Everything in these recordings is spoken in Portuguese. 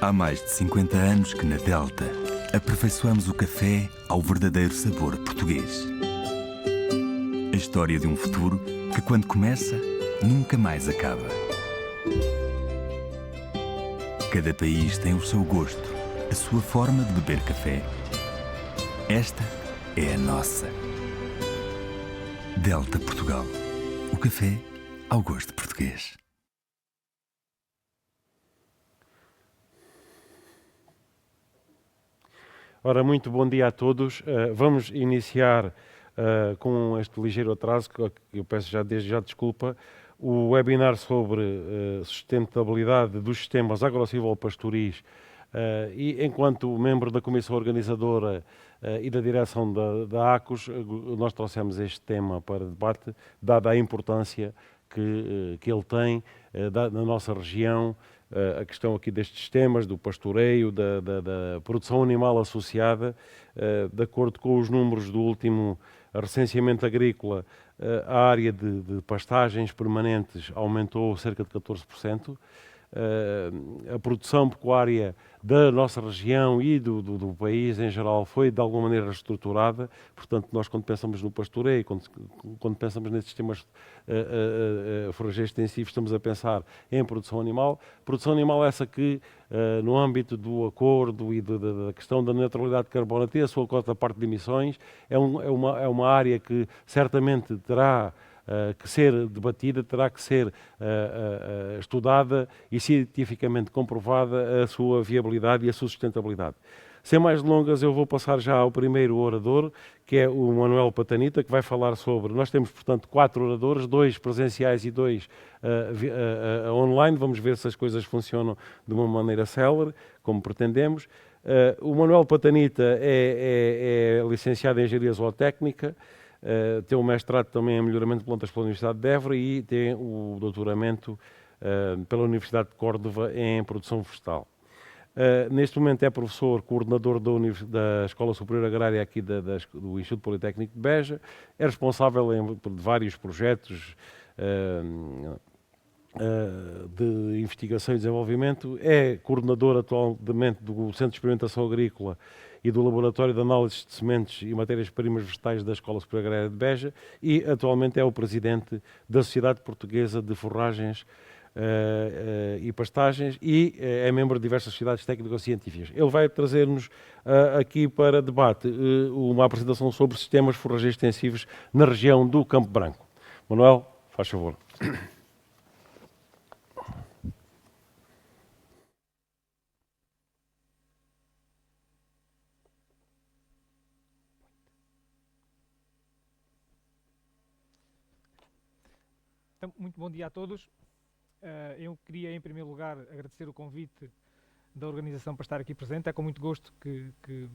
Há mais de 50 anos que na Delta aperfeiçoamos o café ao verdadeiro sabor português. A história de um futuro que, quando começa, nunca mais acaba. Cada país tem o seu gosto, a sua forma de beber café. Esta é a nossa. Delta Portugal. O café ao gosto português. Ora, muito bom dia a todos. Vamos iniciar com este ligeiro atraso, que eu peço já desde já desculpa, o webinar sobre sustentabilidade dos sistemas agrossilvopastoris e enquanto membro da comissão organizadora e da direção da ACOS, nós trouxemos este tema para debate, dada a importância que ele tem na nossa região, a questão aqui destes sistemas, do pastoreio, da produção animal associada. De acordo com os números do último recenseamento agrícola, a área de pastagens permanentes aumentou cerca de 14%. A produção pecuária da nossa região e do país em geral foi de alguma maneira reestruturada. Portanto, nós quando pensamos no pastoreio, quando pensamos nesses sistemas forrageiros extensivos, estamos a pensar em produção animal. Produção animal essa que, no âmbito do acordo e da questão da neutralidade de carbono, tem a sua cota parte de emissões. É uma área que certamente terá que ser debatida, terá que ser estudada e cientificamente comprovada a sua viabilidade e a sua sustentabilidade. Sem mais delongas, eu vou passar já ao primeiro orador, que é o Manuel Patanita, que vai falar sobre... Nós temos, portanto, 4 oradores, 2 presenciais e 2 online. Vamos ver se as coisas funcionam de uma maneira célere, como pretendemos. O Manuel Patanita é licenciado em Engenharia Zootécnica, tem um mestrado também em Melhoramento de Plantas pela Universidade de Évora e tem o doutoramento pela Universidade de Córdoba em Produção Vegetal. Neste momento é professor coordenador da Escola Superior Agrária aqui do Instituto Politécnico de Beja, é responsável por vários projetos de investigação e desenvolvimento, é coordenador atualmente do Centro de Experimentação Agrícola e do Laboratório de Análise de Sementes e Matérias-Primas Vegetais da Escola Superior Agrária de Beja e atualmente é o presidente da Sociedade Portuguesa de Forragens e Pastagens e é membro de diversas sociedades técnico-científicas. Ele vai trazer-nos aqui para debate uma apresentação sobre sistemas forrageiros extensivos na região do Campo Branco. Manuel, faz favor. Então, muito bom dia a todos. Eu queria, em primeiro lugar, agradecer o convite da organização para estar aqui presente. É com muito gosto que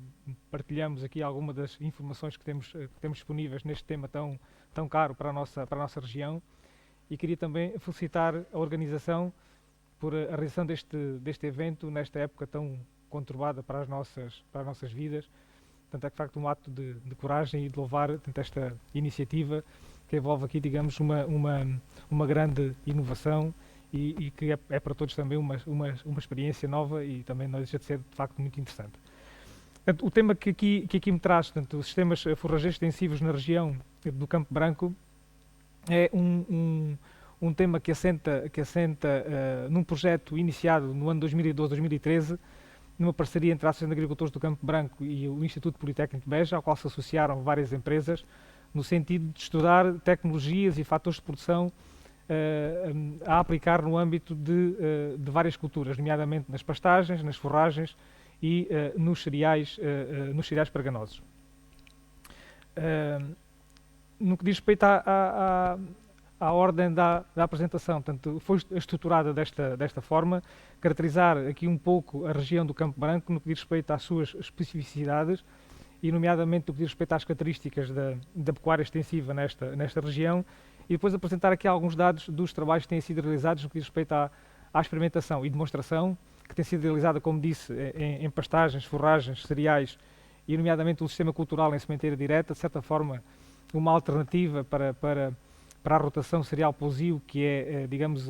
partilhamos aqui alguma das informações que temos disponíveis neste tema tão caro para a nossa região. E queria também felicitar a organização por a realização deste evento nesta época tão conturbada para as nossas vidas. Portanto, é de facto um ato de coragem e de louvar esta iniciativa que envolve aqui, digamos, uma grande inovação e que é para todos também uma experiência nova e também não deixa de ser, de facto, muito interessante. Portanto, o tema que aqui me traz, portanto, os sistemas forrageiros extensivos na região do Campo Branco, é um tema que assenta num projeto iniciado no ano 2012-2013, numa parceria entre a Associação de Agricultores do Campo Branco e o Instituto Politécnico de Beja, ao qual se associaram várias empresas, no sentido de estudar tecnologias e fatores de produção a aplicar no âmbito de várias culturas, nomeadamente nas pastagens, nas forragens e nos cereais parganosos. No que diz respeito à ordem da apresentação, portanto, foi estruturada desta forma, caracterizar aqui um pouco a região do Campo Branco no que diz respeito às suas especificidades e nomeadamente no que diz respeito às características da pecuária extensiva nesta região, e depois apresentar aqui alguns dados dos trabalhos que têm sido realizados no que diz respeito à experimentação e demonstração, que tem sido realizada, como disse, em pastagens, forragens, cereais e nomeadamente um sistema cultural em sementeira direta, de certa forma uma alternativa para a rotação cereal-pousio, que é, digamos,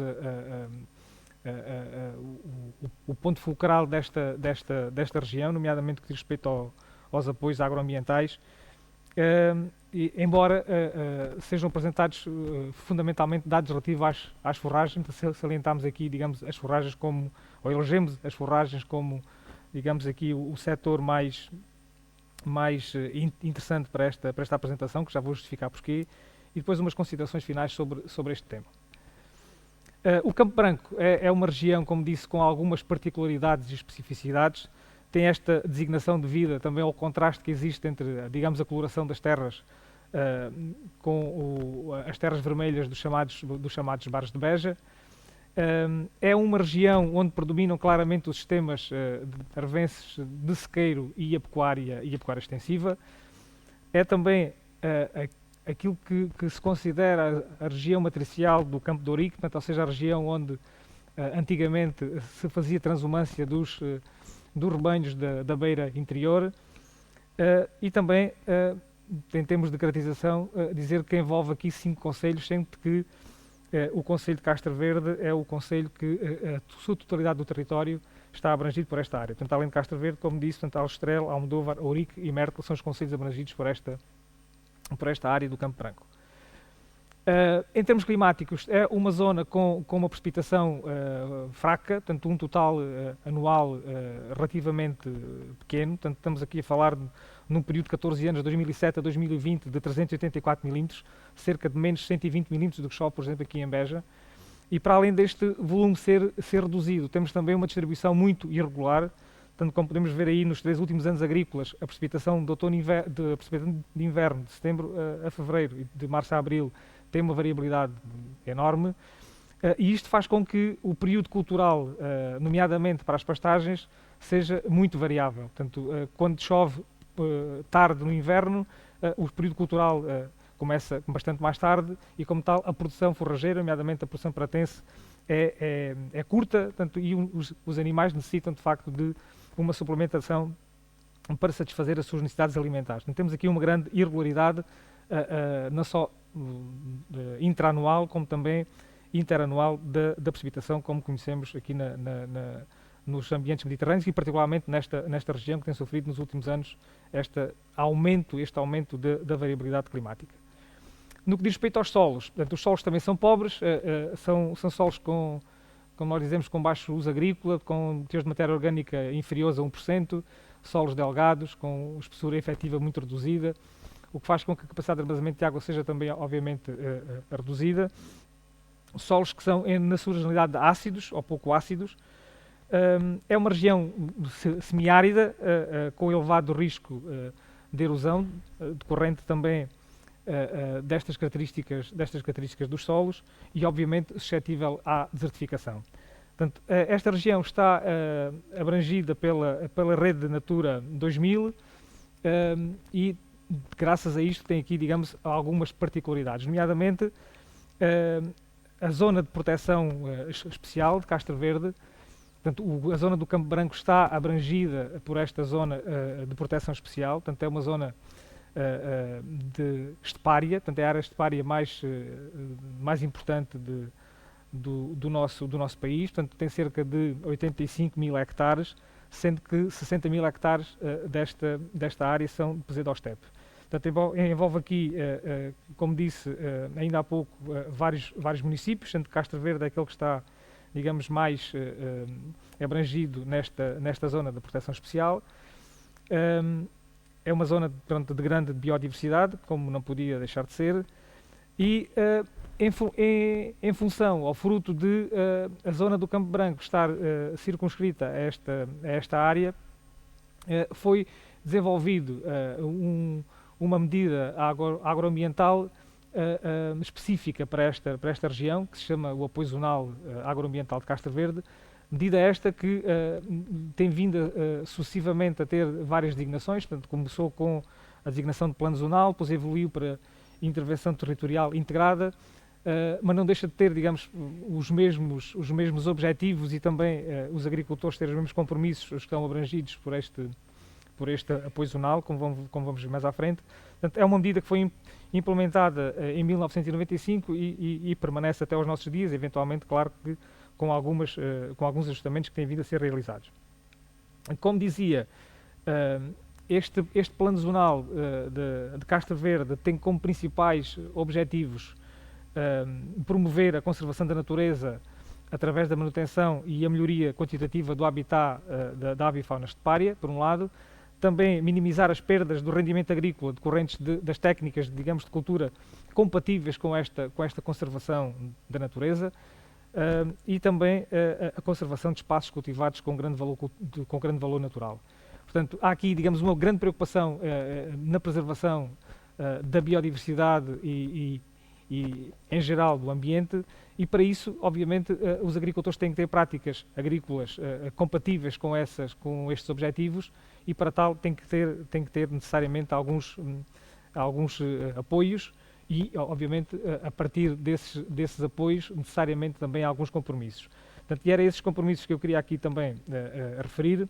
o o ponto fulcral desta região, nomeadamente que diz respeito aos apoios agroambientais, e, embora sejam apresentados fundamentalmente dados relativos às forragens. Salientamos aqui, digamos, as forragens como, ou elegemos as forragens como, digamos aqui, o setor mais interessante para esta apresentação, que já vou justificar porquê, e depois umas considerações finais sobre este tema. O Campo Branco é uma região, como disse, com algumas particularidades e especificidades. Tem esta designação devida também ao contraste que existe entre, digamos, a coloração das terras com as terras vermelhas dos chamados bares de Beja. É uma região onde predominam claramente os sistemas de arvenses de sequeiro e a pecuária extensiva. É também aquilo que se considera a região matricial do Campo de Ourique, portanto, ou seja, a região onde antigamente se fazia transumância dos rebanhos da beira interior, e também, em termos de caracterização, dizer que envolve aqui 5 concelhos, sendo que o concelho de Castro Verde é o concelho que a sua totalidade do território está abrangido por esta área. Portanto, além de Castro Verde, como disse, portanto, Aljustrel, Almodóvar, Ourique e Mértola são os concelhos abrangidos por esta área do Campo Branco. Em termos climáticos, é uma zona com uma precipitação fraca, portanto, um total anual relativamente pequeno. Portanto, estamos aqui a falar num período de 14 anos, 2007 a 2020, de 384 milímetros, cerca de menos 120 milímetros do que chove, por exemplo, aqui em Beja. E para além deste volume ser reduzido, temos também uma distribuição muito irregular. Tanto como podemos ver aí nos 3 últimos anos agrícolas, a precipitação de de inverno, de setembro a fevereiro e de março a abril, tem uma variabilidade enorme, e isto faz com que o período cultural, nomeadamente para as pastagens, seja muito variável. Portanto, quando chove tarde no inverno, o período cultural começa bastante mais tarde e, como tal, a produção forrageira, nomeadamente a produção pratense, é curta, portanto, e os animais necessitam, de facto, de uma suplementação para satisfazer as suas necessidades alimentares. Então, temos aqui uma grande irregularidade, não só intraanual, como também interanual da precipitação, como conhecemos aqui nos ambientes mediterrâneos e particularmente nesta região que tem sofrido nos últimos anos este aumento da variabilidade climática. No que diz respeito aos solos, portanto, os solos também são pobres, são solos como nós dizemos, com baixo uso agrícola, com teores de matéria orgânica inferiores a 1%, solos delgados, com espessura efetiva muito reduzida, o que faz com que a capacidade de armazenamento de água seja também, obviamente, reduzida. Solos que são, na sua generalidade, ácidos ou pouco ácidos. É uma região semiárida, com elevado risco de erosão, decorrente também destas características dos solos e, obviamente, suscetível à desertificação. Portanto, esta região está abrangida pela rede de Natura 2000 e, graças a isto, tem aqui, digamos, algumas particularidades, nomeadamente a zona de proteção especial de Castro Verde. Portanto, a zona do Campo Branco está abrangida por esta zona de proteção especial, portanto, é uma zona de estepária, portanto, é a área estepária mais importante do nosso país, portanto, tem cerca de 85 mil hectares, sendo que 60 mil hectares desta área são de Pesedo-Estepe. Portanto, envolve aqui, como disse ainda há pouco, vários municípios, sendo que Castro Verde é aquele que está, digamos, mais abrangido nesta zona de proteção especial. É uma zona de grande biodiversidade, como não podia deixar de ser, e em função, ou fruto de a zona do Campo Branco estar circunscrita a esta área, foi desenvolvido uma medida agroambiental específica para esta região, que se chama o Apoio Zonal Agroambiental de Castro Verde, medida esta que tem vindo sucessivamente a ter várias designações. Portanto, começou com a designação de plano zonal, depois evoluiu para intervenção territorial integrada, mas não deixa de ter, digamos, os mesmos objetivos e também os agricultores terem os mesmos compromissos que estão abrangidos por este apoio zonal, como vamos ver mais à frente. Portanto, é uma medida que foi implementada em 1995 e permanece até aos nossos dias, eventualmente, claro que com alguns ajustamentos que têm vindo a ser realizados. Como dizia, este plano zonal de Castro Verde tem como principais objetivos promover a conservação da natureza através da manutenção e a melhoria quantitativa do habitat da avifauna estepária, por um lado, também minimizar as perdas do rendimento agrícola decorrentes das técnicas, digamos, de cultura compatíveis com esta conservação da natureza, e também a conservação de espaços cultivados com grande valor natural. Portanto, há aqui, digamos, uma grande preocupação na preservação da biodiversidade e, em geral, do ambiente, e para isso, obviamente, os agricultores têm que ter práticas agrícolas compatíveis com estes objetivos, e para tal têm que ter necessariamente alguns apoios e, obviamente, a partir desses apoios, necessariamente também alguns compromissos. Portanto, e eram esses compromissos que eu queria aqui também referir.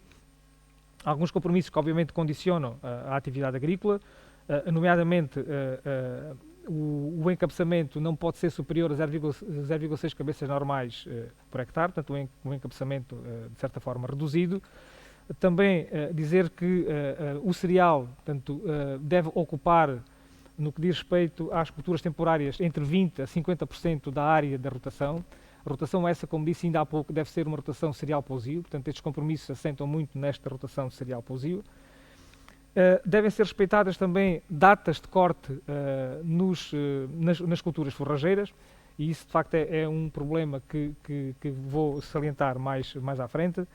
Alguns compromissos que, obviamente, condicionam a atividade agrícola, nomeadamente o encabeçamento não pode ser superior a 0,6 cabeças normais por hectare, portanto, um encabeçamento, de certa forma, reduzido. Também dizer que o cereal, portanto, deve ocupar, no que diz respeito às culturas temporárias, entre 20% a 50% da área da rotação. A rotação essa, como disse ainda há pouco, deve ser uma rotação cereal-pousio, portanto, estes compromissos assentam muito nesta rotação cereal-pousio. Devem ser respeitadas também datas de corte nas culturas forrageiras, e isso, de facto, é um problema que vou salientar mais à frente.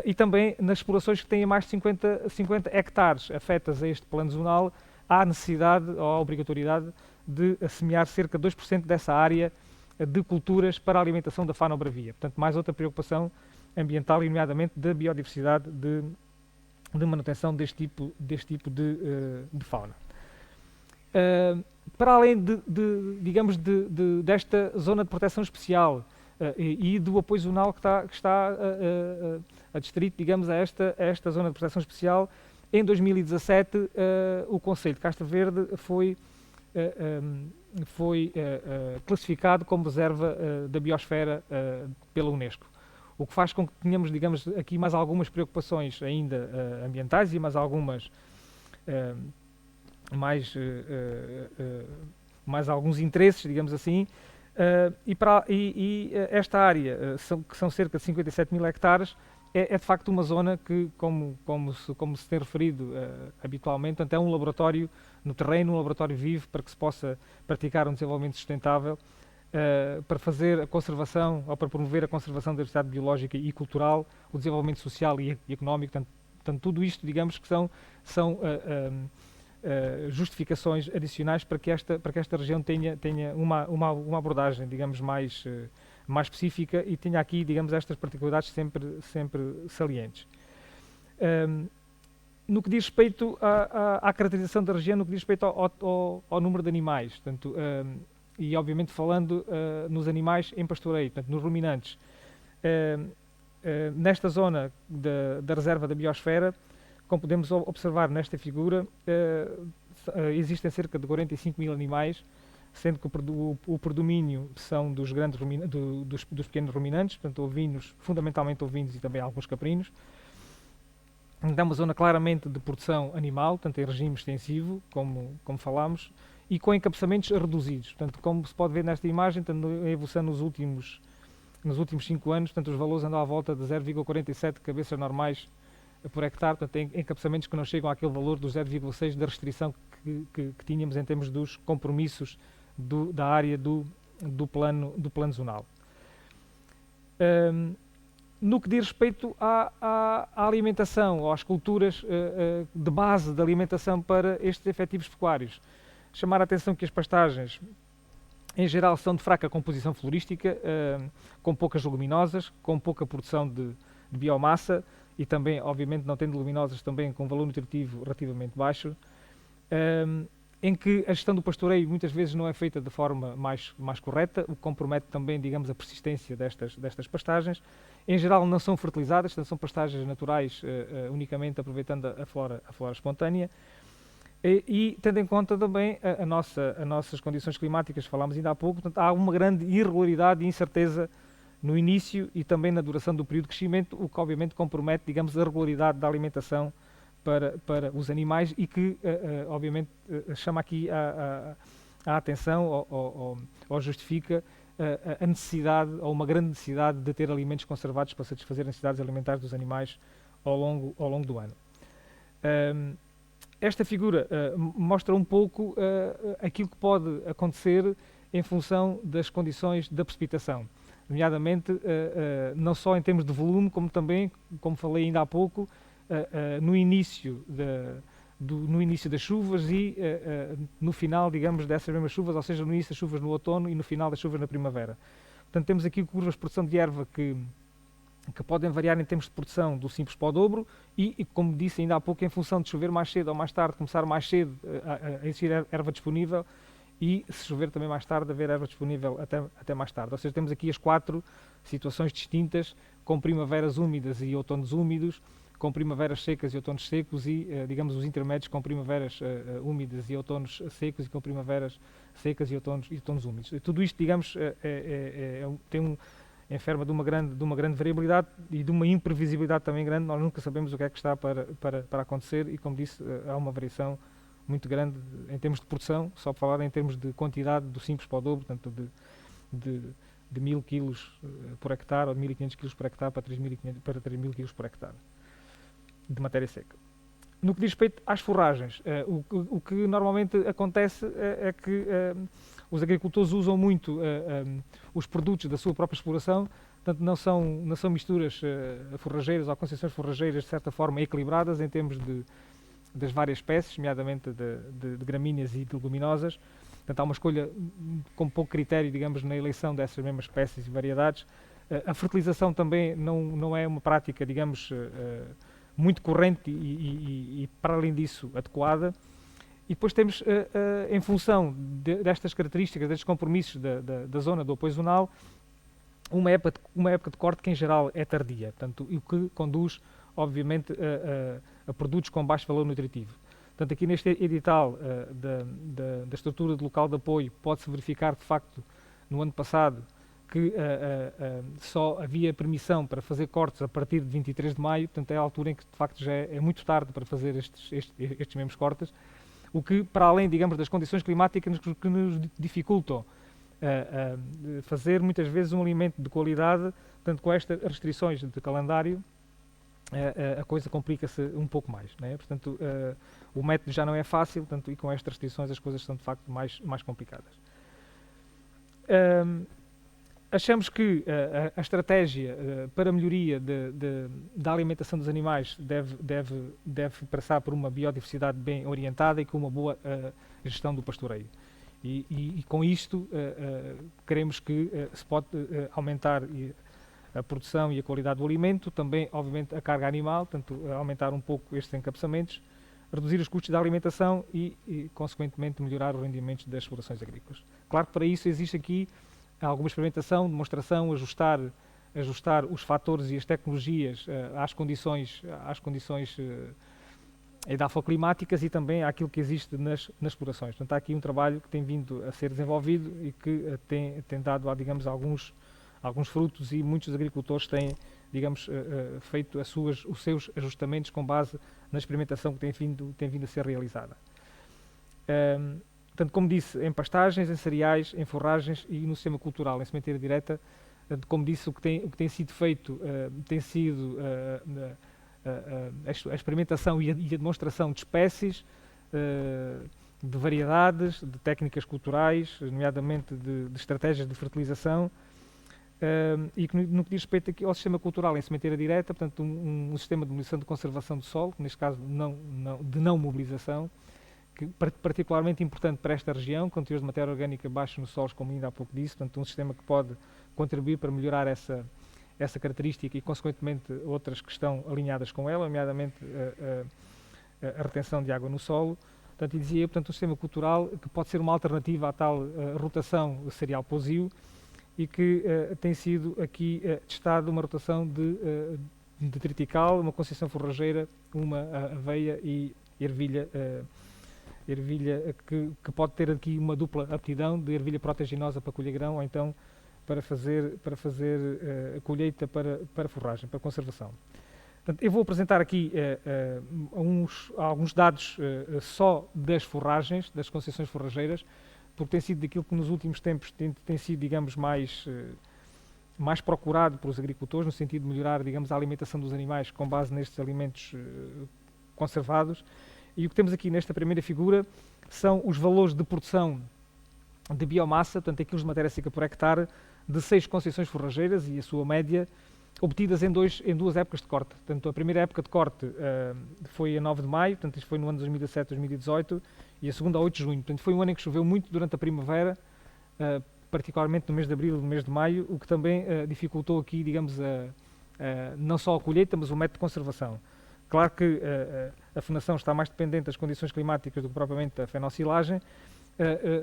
E também nas explorações que têm mais de 50 hectares afetas a este plano zonal, há necessidade ou a obrigatoriedade de semear cerca de 2% dessa área de culturas para a alimentação da fauna bravia. Portanto, mais outra preocupação ambiental e, nomeadamente, da biodiversidade de manutenção deste tipo de fauna. Para além digamos, desta zona de proteção especial e do apoio zonal que está adstrito, digamos, a esta zona de proteção especial, em 2017 o Concelho de Castro Verde foi classificado como reserva da biosfera pela Unesco, o que faz com que tenhamos, digamos, aqui mais algumas preocupações ainda ambientais e mais algumas mais alguns interesses, digamos assim, e esta área, que são cerca de 57 mil hectares, é de facto uma zona que, como se tem referido habitualmente, portanto, é um laboratório no terreno, um laboratório vivo para que se possa praticar um desenvolvimento sustentável, para fazer a conservação, ou para promover a conservação da diversidade biológica e cultural, o desenvolvimento social e económico. Portanto, tudo isto, digamos, que são justificações adicionais para que esta região tenha uma abordagem, digamos, mais específica, e tenha aqui, digamos, estas particularidades sempre salientes. No que diz respeito à caracterização da região, no que diz respeito ao número de animais, portanto, e obviamente falando nos animais em pastoreio, portanto, nos ruminantes, nesta zona da reserva da biosfera, como podemos observar nesta figura, existem cerca de 45 mil animais, sendo que o predomínio são dos pequenos ruminantes, portanto, ovinos, fundamentalmente ovinos e também alguns caprinos. É uma zona claramente de produção animal, portanto, em regime extensivo, como falámos, e com encabeçamentos reduzidos. Portanto, como se pode ver nesta imagem, a evolução nos últimos 5 anos, portanto, os valores andam à volta de 0,47 cabeças normais por hectare, portanto, tem encabeçamentos que não chegam àquele valor dos 0,6 da restrição que tínhamos em termos dos compromissos da área do plano zonal. No que diz respeito à alimentação, ou às culturas de base de alimentação para estes efetivos pecuários, chamar a atenção que as pastagens, em geral, são de fraca composição florística, com poucas leguminosas, com pouca produção de biomassa, e também, obviamente, não tendo leguminosas, também com valor nutritivo relativamente baixo, em que a gestão do pastoreio muitas vezes não é feita de forma mais correta, o que compromete também, digamos, a persistência destas pastagens. Em geral, não são fertilizadas, são pastagens naturais, unicamente aproveitando a flora espontânea. E tendo em conta também as nossas condições climáticas, falámos ainda há pouco, portanto, há uma grande irregularidade e incerteza no início e também na duração do período de crescimento, o que obviamente compromete, digamos, a regularidade da alimentação para os animais e que, obviamente, chama aqui a atenção ou justifica a necessidade, ou uma grande necessidade de ter alimentos conservados para satisfazer as necessidades alimentares dos animais ao longo do ano. Esta figura mostra um pouco aquilo que pode acontecer em função das condições da precipitação, nomeadamente não só em termos de volume, como também, como falei ainda há pouco, no início das chuvas e no final, digamos, dessas mesmas chuvas, ou seja, no início das chuvas no outono e no final das chuvas na primavera. Portanto, temos aqui curvas de produção de erva que podem variar em termos de produção do simples para o dobro e, como disse ainda há pouco, em função de chover mais cedo ou mais tarde, começar mais cedo a existir erva disponível e, se chover também mais tarde, haver erva disponível até mais tarde. Ou seja, temos aqui as 4 situações distintas, com primaveras úmidas e outonos úmidos, com primaveras secas e outonos secos e, digamos, os intermédios com primaveras úmidas e outonos secos e com primaveras secas e outonos úmidos. Tudo isto, digamos, enferma de uma grande variabilidade e de uma imprevisibilidade também grande. Nós nunca sabemos o que é que está para acontecer e, como disse, há uma variação muito grande em termos de produção, só para falar em termos de quantidade do simples para o dobro, portanto de 1000 kg por hectare ou de 1500 kg por hectare para 3000 kg por hectare de matéria seca. No que diz respeito às forragens, o que normalmente acontece é que os agricultores usam muito os produtos da sua própria exploração, portanto não são misturas forrageiras ou concessões forrageiras de certa forma equilibradas em termos das várias espécies, nomeadamente de gramíneas e de leguminosas. Portanto, há uma escolha com pouco critério, digamos, na eleição dessas mesmas espécies e variedades. A fertilização também não é uma prática, digamos, muito corrente e, para além disso, adequada. E depois temos, em função destas características, destes compromissos da zona do apoio zonal, uma época de corte que, em geral, é tardia, portanto, o que conduz, obviamente, a produtos com baixo valor nutritivo. Portanto, aqui neste edital da estrutura de local de apoio, pode-se verificar, de facto, no ano passado, que só havia permissão para fazer cortes a partir de 23 de maio, portanto, é a altura em que, de facto, já é muito tarde para fazer estes mesmos cortes, o que, para além, digamos, das condições climáticas que nos dificultam fazer, muitas vezes, um alimento de qualidade, portanto, com estas restrições de calendário, a coisa complica-se um pouco mais, né? Portanto, o método já não é fácil, portanto, e com estas restrições as coisas são, de facto, mais complicadas. Achamos que a estratégia para a melhoria da alimentação dos animais deve passar por uma biodiversidade bem orientada e com uma boa gestão do pastoreio. E com isto, queremos que se pode aumentar a produção e a qualidade do alimento, também, obviamente, a carga animal, portanto, aumentar um pouco estes encapeçamentos, reduzir os custos da alimentação e, consequentemente, melhorar os rendimentos das explorações agrícolas. Claro que para isso existe aqui alguma experimentação, demonstração, ajustar os fatores e as tecnologias às condições edafoclimáticas e também àquilo que existe nas explorações. Portanto, há aqui um trabalho que tem vindo a ser desenvolvido e que tem dado, digamos, alguns frutos e muitos agricultores têm, digamos, feito os seus ajustamentos com base na experimentação que tem vindo a ser realizada. Portanto, como disse, em pastagens, em cereais, em forragens e no sistema cultural, em sementeira direta, como disse, o que tem sido feito tem sido a experimentação e a demonstração de espécies, de variedades, de técnicas culturais, nomeadamente de estratégias de fertilização, e que no que diz respeito aqui ao sistema cultural em sementeira direta, portanto, um sistema de mobilização de conservação do solo, neste caso de não mobilização, que particularmente importante para esta região, com teores de matéria orgânica baixos nos solos, como ainda há pouco disse, portanto, um sistema que pode contribuir para melhorar essa característica e, consequentemente, outras que estão alinhadas com ela, nomeadamente a retenção de água no solo. Portanto, e dizia eu, portanto, um sistema cultural que pode ser uma alternativa à tal rotação cereal-pousio e que tem sido aqui testado uma rotação de triticale, uma concessão forrageira, uma aveia e ervilha que pode ter aqui uma dupla aptidão de ervilha proteaginosa para colher grão ou então para fazer a colheita para forragem, para conservação. Portanto, eu vou apresentar aqui alguns dados só das forragens, das concessões forrageiras, porque tem sido daquilo que nos últimos tempos tem sido, digamos, mais procurado pelos agricultores, no sentido de melhorar, digamos, a alimentação dos animais com base nestes alimentos conservados. E o que temos aqui nesta primeira figura são os valores de produção de biomassa, portanto, quilos de matéria seca por hectare, de 6 concessões forrageiras e a sua média, obtidas em duas épocas de corte. Portanto, a primeira época de corte foi a 9 de maio, portanto, isto foi no ano 2017-2018, e a segunda a 8 de junho. Portanto, foi um ano em que choveu muito durante a primavera, particularmente no mês de abril e no mês de maio, o que também dificultou aqui, digamos, não só a colheita, mas o método de conservação. Claro que a fenação está mais dependente das condições climáticas do que propriamente da fenocilagem,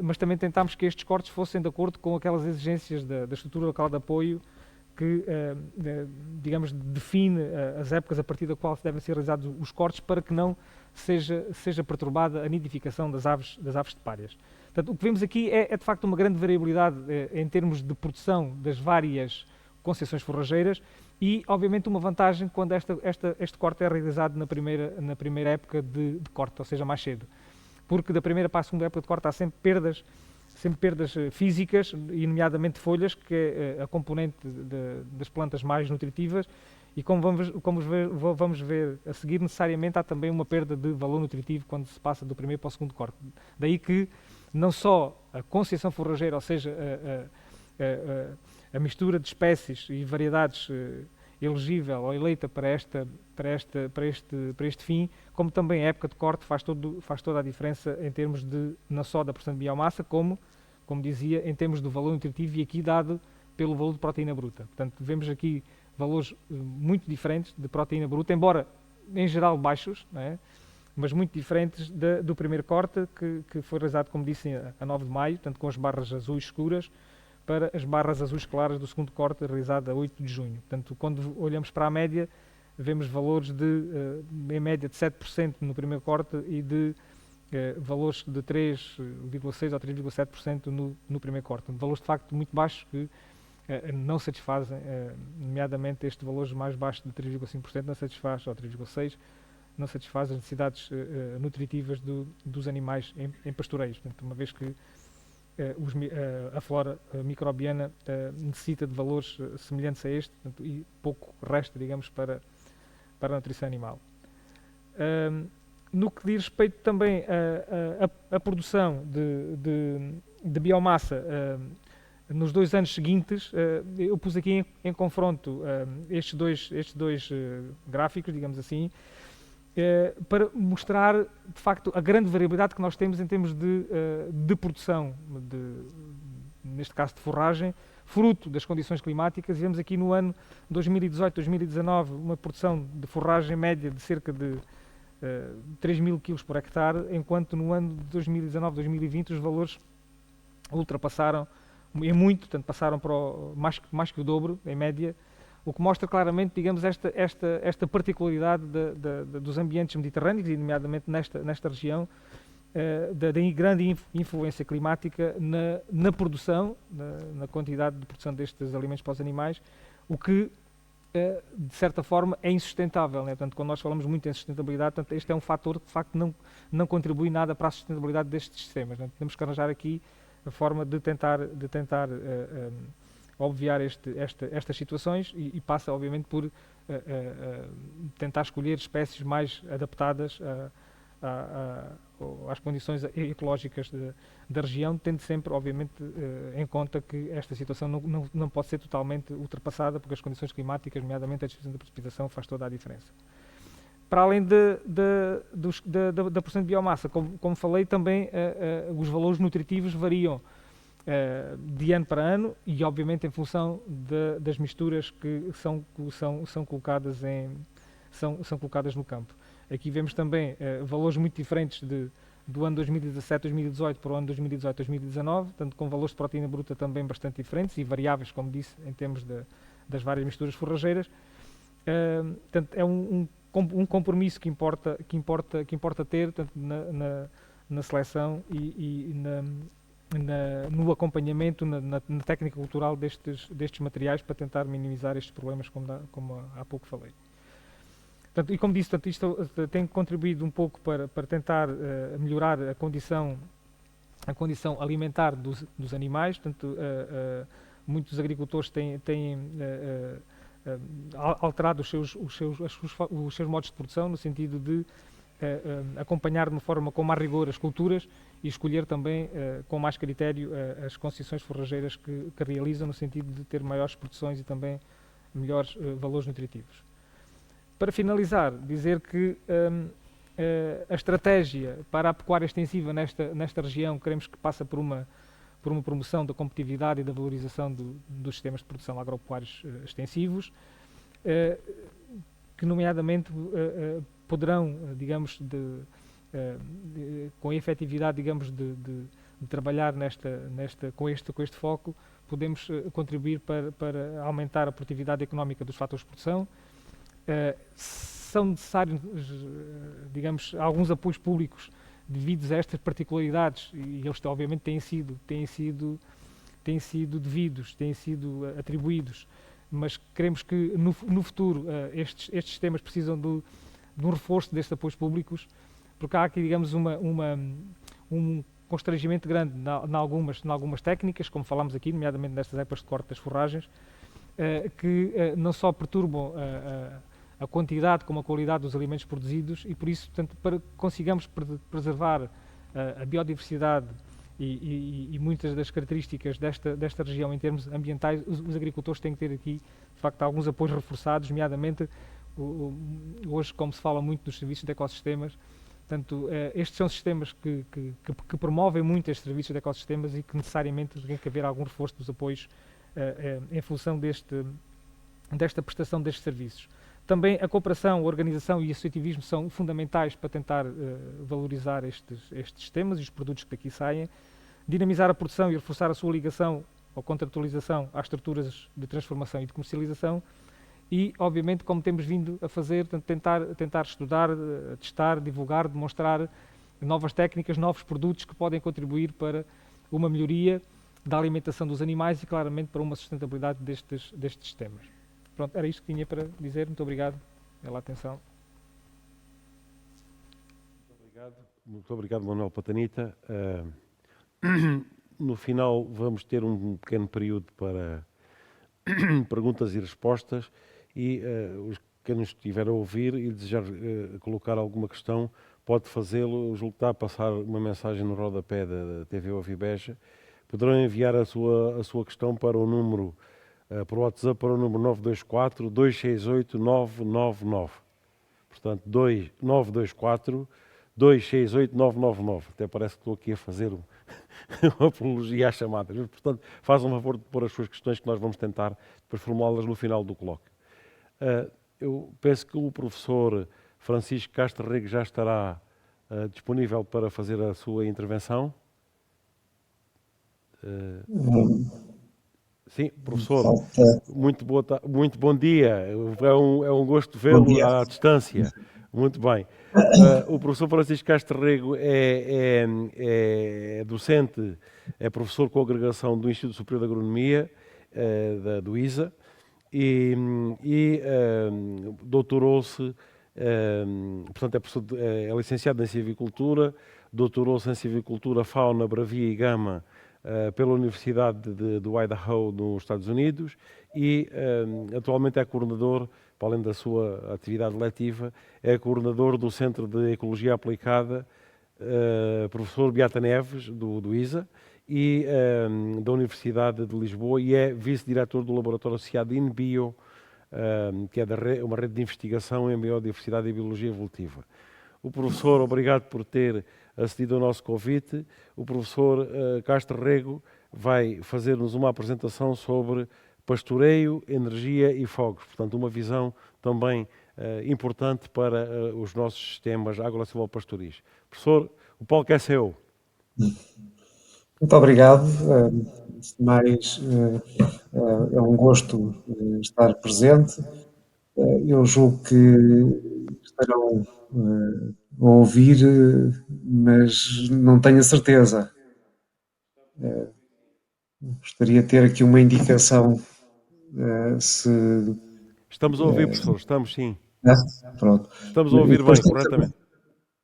mas também tentámos que estes cortes fossem de acordo com aquelas exigências da estrutura local de apoio que, digamos, define as épocas a partir da qual devem ser realizados os cortes para que não seja perturbada a nidificação das aves de párias. Portanto, o que vemos aqui é de facto uma grande variabilidade em termos de produção das várias concessões forrageiras e, obviamente, uma vantagem quando este corte é realizado na primeira época de corte, ou seja, mais cedo. Porque da primeira para a segunda época de corte há sempre perdas físicas, e nomeadamente folhas, que é a componente das plantas mais nutritivas, e como vamos ver a seguir, necessariamente há também uma perda de valor nutritivo quando se passa do primeiro para o segundo corte. Daí que não só a concessão forrageira, ou seja, a mistura de espécies e variedades elegível ou eleita para este fim, como também a época de corte faz toda a diferença em termos de não só da produção de biomassa, como dizia, em termos do valor nutritivo, e aqui dado pelo valor de proteína bruta. Portanto, vemos aqui valores muito diferentes de proteína bruta, embora em geral baixos, não é? Mas muito diferentes do primeiro corte, que foi realizado, como disse, a 9 de maio, portanto, com as barras azuis escuras, para as barras azuis claras do segundo corte, realizado a 8 de junho. Portanto, quando olhamos para a média, vemos valores em média de 7% no primeiro corte e de valores de 3,6% ou 3,7% no primeiro corte. Valores, de facto, muito baixos que não satisfazem, nomeadamente este valor mais baixo de 3,5% não satisfaz, ou 3,6%, não satisfaz as necessidades nutritivas dos animais em pastoreios. Portanto, uma vez que a flora microbiana necessita de valores semelhantes a este, portanto, e pouco resta, digamos, para a nutrição animal. No que diz respeito também à produção de biomassa, nos 2 anos seguintes, eu pus aqui em confronto estes dois gráficos, digamos assim, para mostrar, de facto, a grande variabilidade que nós temos em termos de produção, neste caso de forragem, fruto das condições climáticas. E vemos aqui no ano 2018-2019 uma produção de forragem média de cerca de 3.000 kg por hectare, enquanto no ano de 2019-2020 os valores ultrapassaram muito, portanto passaram para mais que o dobro, em média, o que mostra claramente, digamos, esta particularidade dos ambientes mediterrâneos, e nomeadamente nesta região, da grande influência climática na produção, na quantidade de produção destes alimentos para os animais, o que, de certa forma, é insustentável, né? Portanto, quando nós falamos muito em sustentabilidade, portanto, este é um fator que, de facto, não contribui nada para a sustentabilidade destes sistemas, né? Temos que arranjar aqui a forma de tentar obviar estas situações e passa, obviamente, por tentar escolher espécies mais adaptadas às condições ecológicas da região, tendo sempre, obviamente, em conta que esta situação não pode ser totalmente ultrapassada, porque as condições climáticas, nomeadamente a distribuição da precipitação, faz toda a diferença. Para além da produção de biomassa, como falei, também os valores nutritivos variam de ano para ano e, obviamente, em função das misturas que são colocadas no campo. Aqui vemos também valores muito diferentes do ano 2017-2018 para o ano 2018-2019, tanto com valores de proteína bruta também bastante diferentes e variáveis, como disse, em termos das várias misturas forrageiras. Portanto, é um compromisso que importa ter, tanto na seleção e no acompanhamento, na técnica cultural destes materiais para tentar minimizar estes problemas, como há pouco falei. Portanto, e como disse, isto tem contribuído um pouco para tentar melhorar a condição alimentar dos animais. Portanto, muitos agricultores têm alterado os seus modos de produção, no sentido de acompanhar de uma forma com mais rigor as culturas e escolher também com mais critério as concessões forrageiras que realizam, no sentido de ter maiores produções e também melhores valores nutritivos. Para finalizar, dizer que a estratégia para a pecuária extensiva nesta região queremos que passe por uma promoção da competitividade e da valorização dos sistemas de produção agropecuários extensivos, que nomeadamente poderão, digamos, com a efetividade, digamos, de trabalhar com este foco, podemos contribuir para aumentar a produtividade económica dos fatores de produção. São necessários, digamos, alguns apoios públicos devidos a estas particularidades, e eles obviamente têm sido devidos, têm sido atribuídos, mas queremos que no futuro estes sistemas precisam de um reforço destes apoios públicos, porque há aqui, digamos, um constrangimento grande em algumas técnicas, como falámos aqui, nomeadamente nestas épocas de corte das forragens, que não só perturbam a quantidade como a qualidade dos alimentos produzidos, e por isso, portanto, para que consigamos preservar a biodiversidade e muitas das características desta região em termos ambientais, os agricultores têm que ter aqui, de facto, alguns apoios reforçados, nomeadamente hoje, como se fala muito dos serviços de ecossistemas. Portanto, estes são sistemas que promovem muito estes serviços de ecossistemas e que necessariamente tem que haver algum reforço dos apoios em função desta prestação destes serviços. Também a cooperação, a organização e o associativismo são fundamentais para tentar valorizar estes sistemas e os produtos que daqui saem, dinamizar a produção e reforçar a sua ligação ou contratualização às estruturas de transformação e de comercialização e, obviamente, como temos vindo a fazer, tentar estudar, testar, divulgar, demonstrar novas técnicas, novos produtos que podem contribuir para uma melhoria da alimentação dos animais e, claramente, para uma sustentabilidade destes sistemas. Pronto, era isto que tinha para dizer. Muito obrigado pela atenção. Muito obrigado, Manuel Patanita. No final vamos ter um pequeno período para perguntas e respostas e quem nos estiver a ouvir e desejar colocar alguma questão pode fazê-lo, julgar, passar uma mensagem no rodapé da TV Ovibeja. Poderão enviar a sua questão para o número por WhatsApp para o número 924 268 999. Portanto, 924 268 999. Até parece que estou aqui a fazer uma apologia às chamadas. Portanto, façam um favor de pôr as suas questões que nós vamos tentar depois formulá-las no final do colóquio. Eu penso que o professor Francisco Castro Rego já estará disponível para fazer a sua intervenção. Sim, professor, muito bom dia, é um gosto vê-lo à distância, muito bem. O professor Francisco Castro Rego é docente, é professor com agregação do Instituto Superior de Agronomia, do ISA, e doutorou-se, portanto é licenciado em Silvicultura, doutorou-se em Silvicultura, Fauna, Bravia e Gama, pela Universidade do Idaho, nos Estados Unidos, e atualmente é coordenador, para além da sua atividade letiva, é coordenador do Centro de Ecologia Aplicada, professor Beata Neves, do ISA, e da Universidade de Lisboa, e é vice-diretor do Laboratório Associado InBio, que é uma rede de investigação em biodiversidade e biologia evolutiva. O professor, obrigado por ter acedido ao nosso convite. O professor Castro Rego vai fazer-nos uma apresentação sobre pastoreio, energia e fogos. Portanto, uma visão também importante para os nossos sistemas agro-silvopastoris. Professor, o palco é seu. Muito obrigado. Antes de mais, é um gosto estar presente. Eu julgo que estarão a ouvir, mas não tenho a certeza. Gostaria de ter aqui uma indicação se. Estamos a ouvir, professor, estamos sim. Pronto. Estamos a E ouvir depois bem, corretamente.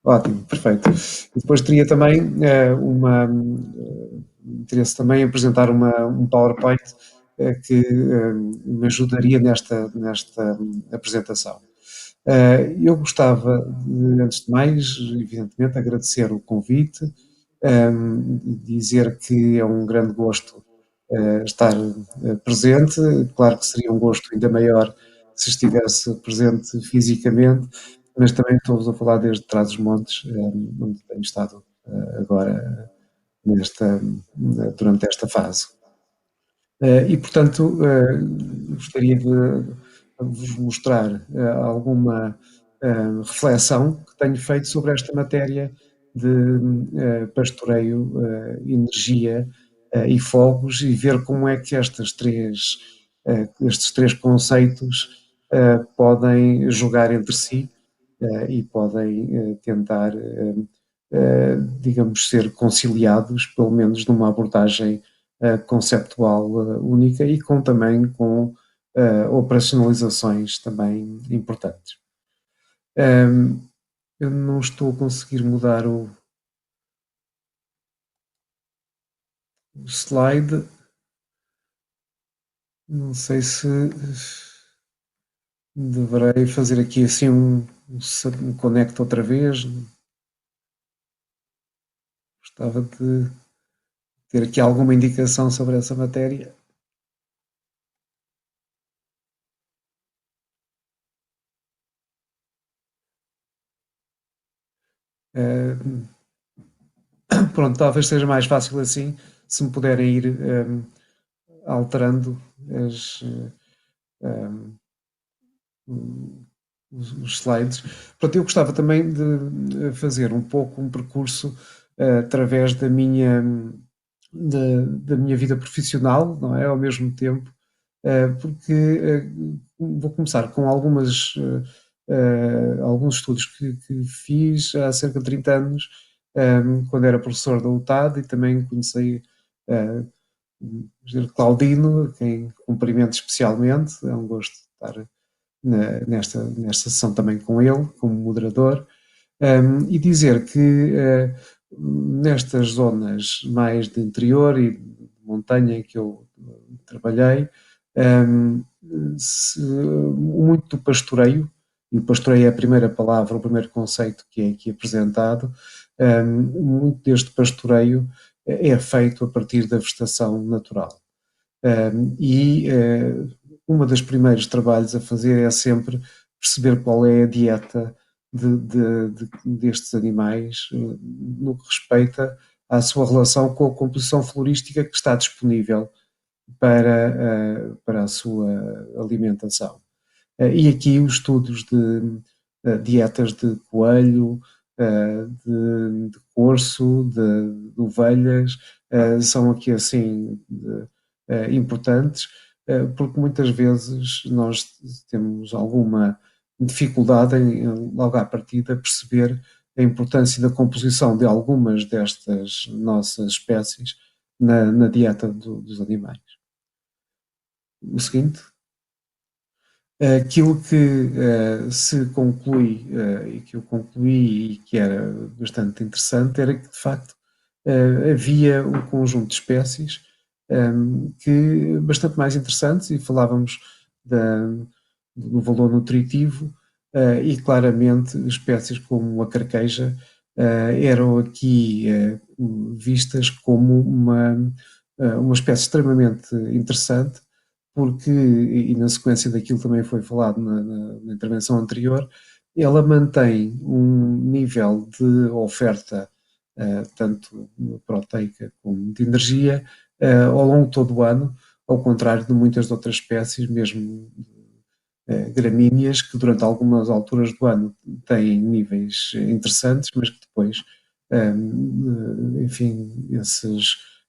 ótimo, perfeito. E depois teria também interesse também em apresentar um PowerPoint que me ajudaria nesta apresentação. Eu gostava de, antes de mais, evidentemente, agradecer o convite, dizer que é um grande gosto estar presente. Claro que seria um gosto ainda maior se estivesse presente fisicamente, mas também estou-vos a falar desde Trás-os-Montes, onde tenho estado agora durante esta fase. E, portanto, gostaria de vos mostrar alguma reflexão que tenho feito sobre esta matéria de pastoreio, energia e fogos, e ver como é que estes três conceitos podem jogar entre si e podem tentar, digamos, ser conciliados, pelo menos numa abordagem conceptual única e também com operacionalizações também importantes. Eu não estou a conseguir mudar o slide, não sei se deverei fazer aqui assim um connect outra vez. Gostava de ter aqui alguma indicação sobre essa matéria. Pronto, talvez seja mais fácil assim, se me puderem ir alterando os slides. Pronto, eu gostava também de fazer um pouco um percurso através da minha vida profissional, não é? Ao mesmo tempo, porque vou começar com alguns estudos que fiz há cerca de 30 anos, quando era professor da UTAD, e também conheci o Engenheiro Claudino, a quem cumprimento especialmente. É um gosto estar nesta sessão também com ele, como moderador, e dizer que nestas zonas mais de interior e de montanha em que eu trabalhei, muito do pastoreio, e o pastoreio é a primeira palavra, o primeiro conceito que é aqui apresentado, muito deste pastoreio é feito a partir da vegetação natural. Uma das primeiros trabalhos a fazer é sempre perceber qual é a dieta destes animais no que respeita à sua relação com a composição florística que está disponível para a sua alimentação. E aqui os estudos de dietas de coelho, de corso, de ovelhas, são aqui assim importantes, porque muitas vezes nós temos alguma dificuldade logo à partida, perceber a importância da composição de algumas destas nossas espécies na dieta dos animais. O seguinte. Aquilo que se conclui, e que eu concluí e que era bastante interessante, era que de facto havia um conjunto de espécies que bastante mais interessantes, e falávamos do valor nutritivo, e claramente espécies como a carqueja eram aqui vistas como uma espécie extremamente interessante, porque, e na sequência daquilo também foi falado na intervenção anterior, ela mantém um nível de oferta, tanto proteica como de energia, ao longo de todo o ano, ao contrário de muitas outras espécies, mesmo gramíneas, que durante algumas alturas do ano têm níveis interessantes, mas que depois, enfim,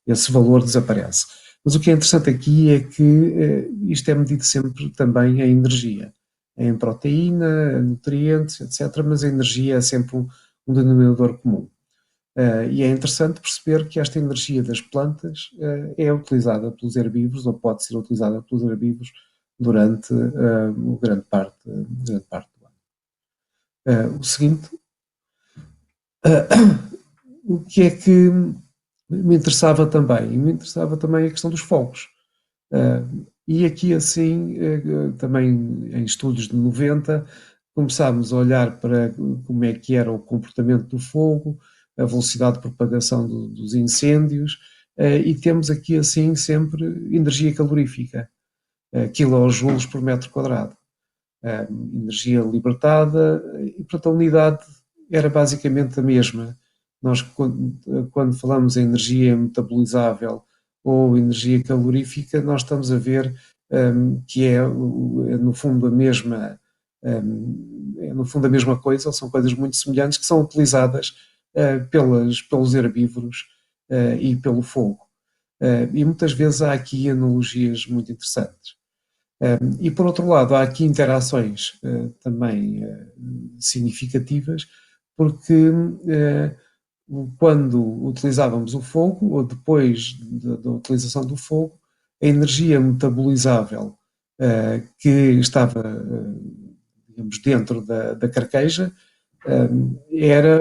esse valor desaparece. Mas o que é interessante aqui é que isto é medido sempre também em energia, em proteína, nutrientes, etc., mas a energia é sempre um denominador comum. E é interessante perceber que esta energia das plantas é utilizada pelos herbívoros, ou pode ser utilizada pelos herbívoros durante grande parte do ano. O seguinte, o que é que me interessava também? Me interessava também a questão dos fogos. E aqui assim, também em estudos de 90, começámos a olhar para como é que era o comportamento do fogo, a velocidade de propagação dos incêndios, e temos aqui assim sempre energia calorífica, quilojoules por metro quadrado. Energia libertada, e portanto a unidade era basicamente a mesma. Nós, quando falamos em energia metabolizável ou energia calorífica, nós estamos a ver que é no fundo a mesma coisa, ou são coisas muito semelhantes que são utilizadas pelos herbívoros e pelo fogo. E muitas vezes há aqui analogias muito interessantes. E por outro lado, há aqui interações também significativas, porque quando utilizávamos o fogo, ou depois da utilização do fogo, a energia metabolizável que estava, digamos, dentro da carqueja era,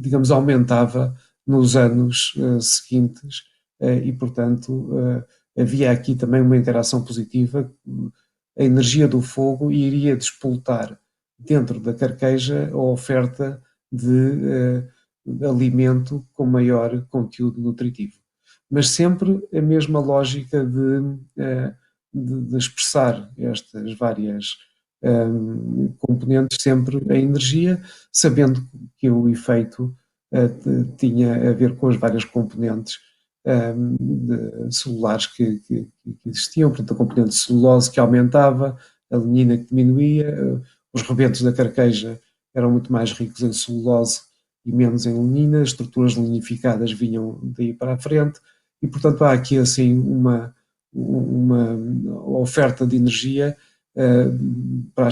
digamos, aumentava nos anos seguintes e, portanto, havia aqui também uma interação positiva. A energia do fogo iria despoltar dentro da carqueja a oferta de alimento com maior conteúdo nutritivo. Mas sempre a mesma lógica de expressar estas várias componentes sempre a energia, sabendo que o efeito tinha a ver com as várias componentes celulares que existiam, portanto a componente de celulose que aumentava, a lignina que diminuía, os rebentos da carqueja eram muito mais ricos em celulose e menos em lignina, as estruturas lignificadas vinham daí para a frente, e portanto há aqui assim uma oferta de energia para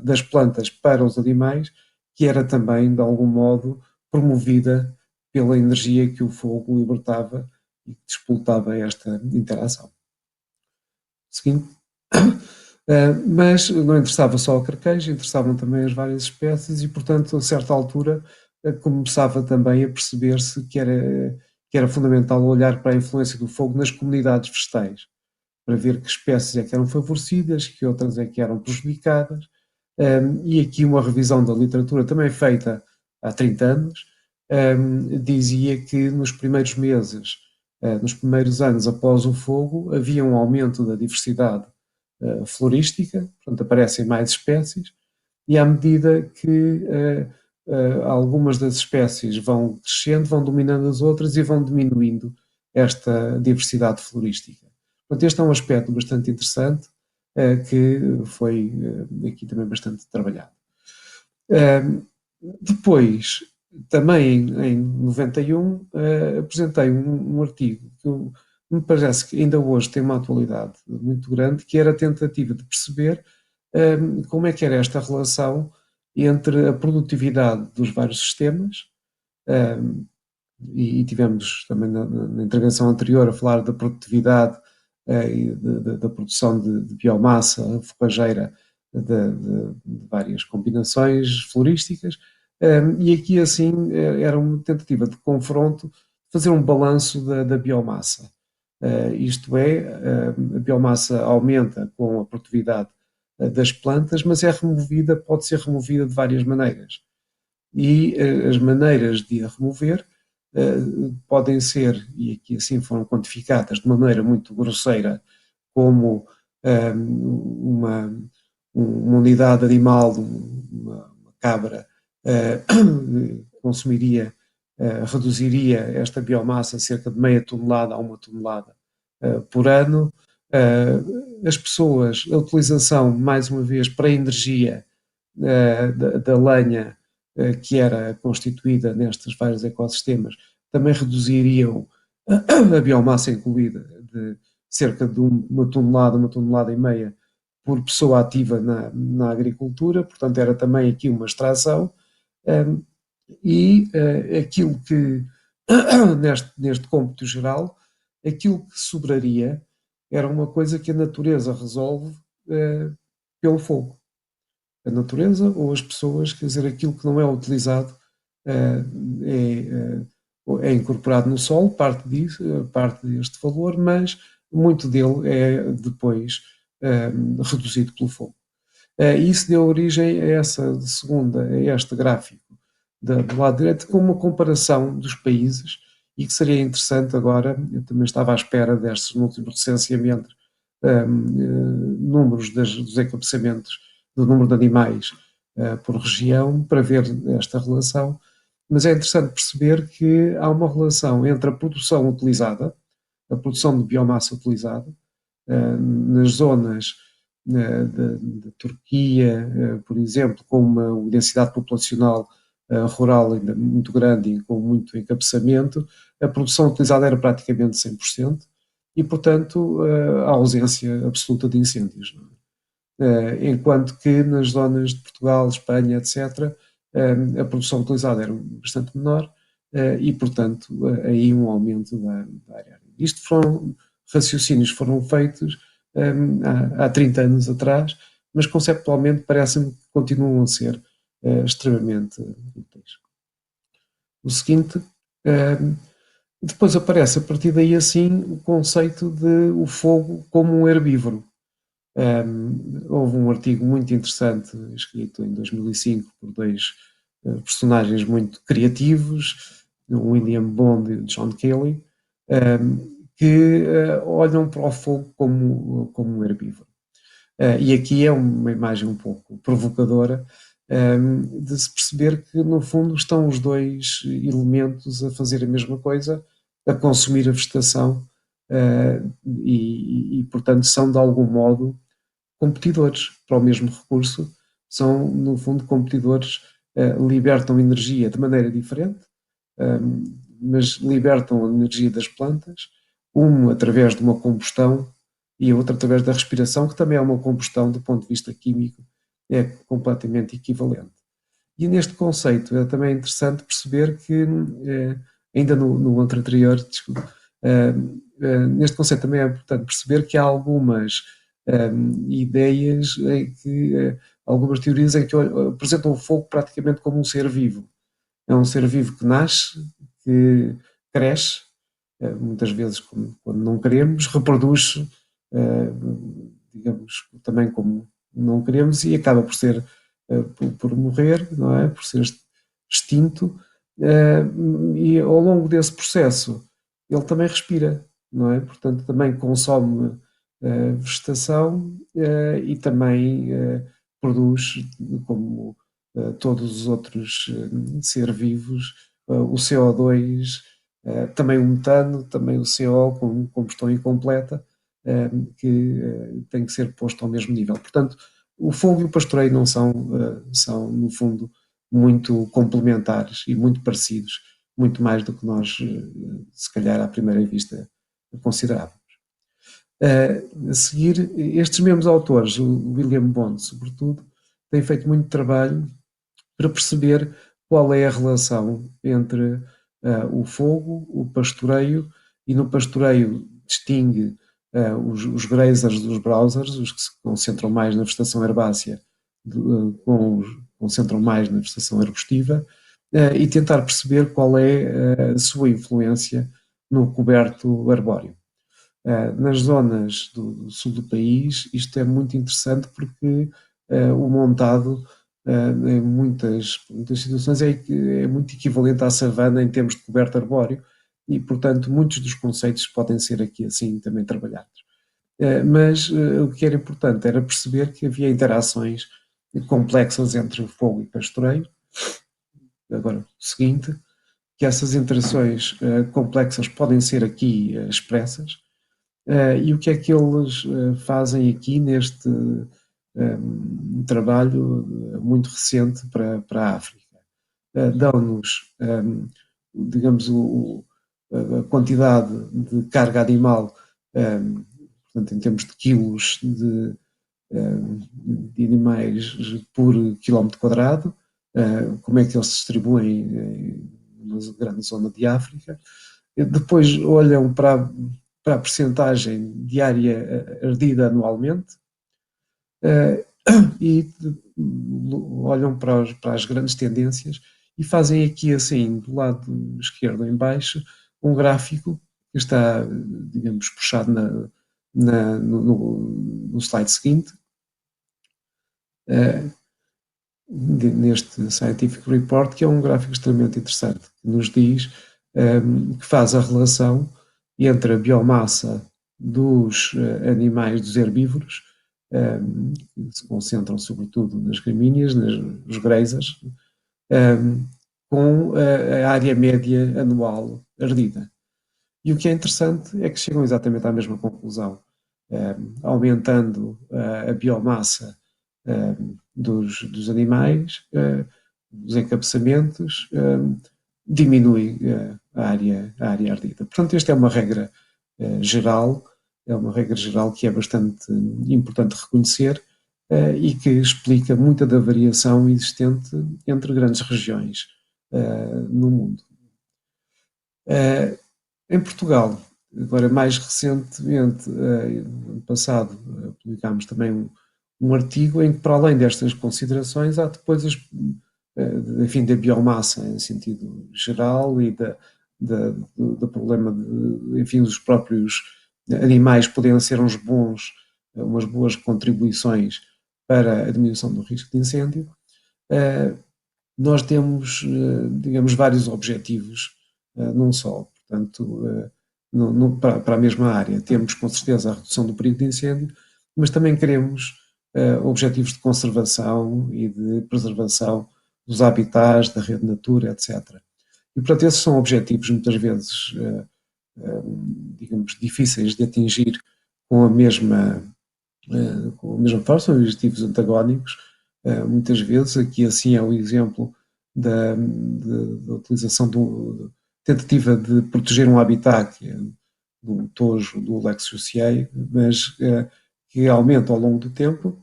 das plantas para os animais, que era também de algum modo promovida pela energia que o fogo libertava e que despoltava esta interação. Seguinte. Mas não interessava só a carqueja, interessavam também as várias espécies e, portanto, a certa altura começava também a perceber-se que era fundamental olhar para a influência do fogo nas comunidades vegetais, para ver que espécies é que eram favorecidas, que outras é que eram prejudicadas, e aqui uma revisão da literatura também feita há 30 anos, dizia que nos primeiros meses, nos primeiros anos após o fogo, havia um aumento da diversidade florística, portanto aparecem mais espécies, e à medida que algumas das espécies vão crescendo, vão dominando as outras e vão diminuindo esta diversidade florística. Portanto, este é um aspecto bastante interessante que foi aqui também bastante trabalhado. Depois, também em 91, apresentei um artigo que me parece que ainda hoje tem uma atualidade muito grande, que era a tentativa de perceber como é que era esta relação entre a produtividade dos vários sistemas, e tivemos também na intervenção anterior a falar da produtividade e da produção de biomassa fogageira de várias combinações florísticas, e aqui assim era uma tentativa de confronto, fazer um balanço da biomassa. Isto é, a biomassa aumenta com a produtividade das plantas, mas pode ser removida de várias maneiras. E as maneiras de a remover podem ser, e aqui assim foram quantificadas de uma maneira muito grosseira, como uma unidade animal, uma cabra, reduziria esta biomassa cerca de meia tonelada a 1 tonelada por ano. As pessoas, a utilização, mais uma vez, para a energia da lenha que era constituída nestes vários ecossistemas, também reduziriam a biomassa incluída de cerca de 1 tonelada e meia por pessoa ativa na agricultura, portanto era também aqui uma extração, E aquilo que, neste cômputo geral, aquilo que sobraria era uma coisa que a natureza resolve pelo fogo. A natureza ou as pessoas, quer dizer, aquilo que não é utilizado é incorporado no solo, parte disso, parte deste valor, mas muito dele é depois reduzido pelo fogo. Isso deu origem a essa segunda, a este gráfico do lado direito, com uma comparação dos países, e que seria interessante agora, eu também estava à espera destes no último recenseamento, números dos encabeçamentos do número de animais por região, para ver esta relação, mas é interessante perceber que há uma relação entre a produção utilizada, a produção de biomassa utilizada, nas zonas de Turquia, por exemplo, com uma densidade populacional rural ainda muito grande e com muito encabeçamento, a produção utilizada era praticamente 100% e, portanto, a ausência absoluta de incêndios. Enquanto que nas zonas de Portugal, Espanha, etc., a produção utilizada era bastante menor e, portanto, aí um aumento da área. Isto raciocínios foram feitos há 30 anos atrás, mas conceptualmente parece-me que continuam a ser extremamente úteis. O seguinte, depois aparece a partir daí assim o conceito de o fogo como um herbívoro. Houve um artigo muito interessante escrito em 2005 por dois personagens muito criativos, William Bond e John Kelly, que olham para o fogo como um herbívoro. E aqui é uma imagem um pouco provocadora de se perceber que, no fundo, estão os dois elementos a fazer a mesma coisa, a consumir a vegetação portanto, são de algum modo competidores para o mesmo recurso, são, no fundo, competidores, libertam energia de maneira diferente, mas libertam a energia das plantas, um através de uma combustão e a outra através da respiração, que também é uma combustão do ponto de vista químico, é completamente equivalente. E neste conceito é também interessante perceber que, ainda no outro anterior, desculpa, neste conceito também é importante perceber que há algumas ideias em que, algumas teorias em que apresentam o fogo praticamente como um ser vivo. É um ser vivo que nasce, que cresce, muitas vezes quando não queremos, reproduz-se, digamos, também como não queremos, e acaba por ser, por morrer, não é? Por ser extinto, e ao longo desse processo ele também respira, não é? Portanto, também consome vegetação e também produz, como todos os outros seres vivos, o CO2, também o metano, também o CO com combustão incompleta, que tem que ser posto ao mesmo nível. Portanto, o fogo e o pastoreio não são, no fundo, muito complementares e muito parecidos, muito mais do que nós, se calhar, à primeira vista, considerávamos. A seguir, estes mesmos autores, o William Bond, sobretudo, têm feito muito trabalho para perceber qual é a relação entre o fogo, o pastoreio, e no pastoreio distingue os grazers dos browsers, os que se concentram mais na vegetação herbácea, com os que concentram mais na vegetação arbustiva, e tentar perceber qual é a sua influência no coberto arbóreo. Nas zonas do sul do país, isto é muito interessante porque o montado, em muitas situações, é muito equivalente à savana em termos de coberto arbóreo e, portanto, muitos dos conceitos podem ser aqui assim também trabalhados. Mas o que era importante era perceber que havia interações complexas entre o fogo e pastoreio. Agora, o seguinte, que essas interações complexas podem ser aqui expressas. E o que é que eles fazem aqui neste trabalho muito recente para a África? Dão-nos, digamos, a quantidade de carga animal, portanto, em termos de quilos de animais por quilómetro quadrado, como é que eles se distribuem na grande zona de África. Depois olham para a percentagem de área ardida anualmente e olham para as grandes tendências e fazem aqui assim, do lado esquerdo em baixo, um gráfico que está, digamos, puxado no slide seguinte, neste Scientific Report, que é um gráfico extremamente interessante, que nos diz, que faz a relação entre a biomassa dos animais, dos herbívoros, que se concentram sobretudo nas gramíneas, nos grazers, com a área média anual ardida. E o que é interessante é que chegam exatamente à mesma conclusão, aumentando a biomassa dos animais, dos encabeçamentos, diminui a área ardida. Portanto, esta é uma regra geral, que é bastante importante reconhecer e que explica muita da variação existente entre grandes regiões no mundo. Em Portugal, agora mais recentemente, no ano passado, publicámos também um artigo em que, para além destas considerações, há depois enfim, da biomassa em sentido geral e do problema de, enfim, os próprios animais poderem ser umas boas contribuições para a diminuição do risco de incêndio. Nós temos, digamos, vários objetivos num só. Portanto, para a mesma área, temos com certeza a redução do perigo de incêndio, mas também queremos objetivos de conservação e de preservação dos habitats, da rede Natura, etc. E, portanto, esses são objetivos muitas vezes, digamos, difíceis de atingir com a mesma forma, são objetivos antagónicos, muitas vezes. Aqui assim é o exemplo da utilização tentativa de proteger um habitat, que é do tojo do Lex Jussieu, mas que aumenta ao longo do tempo,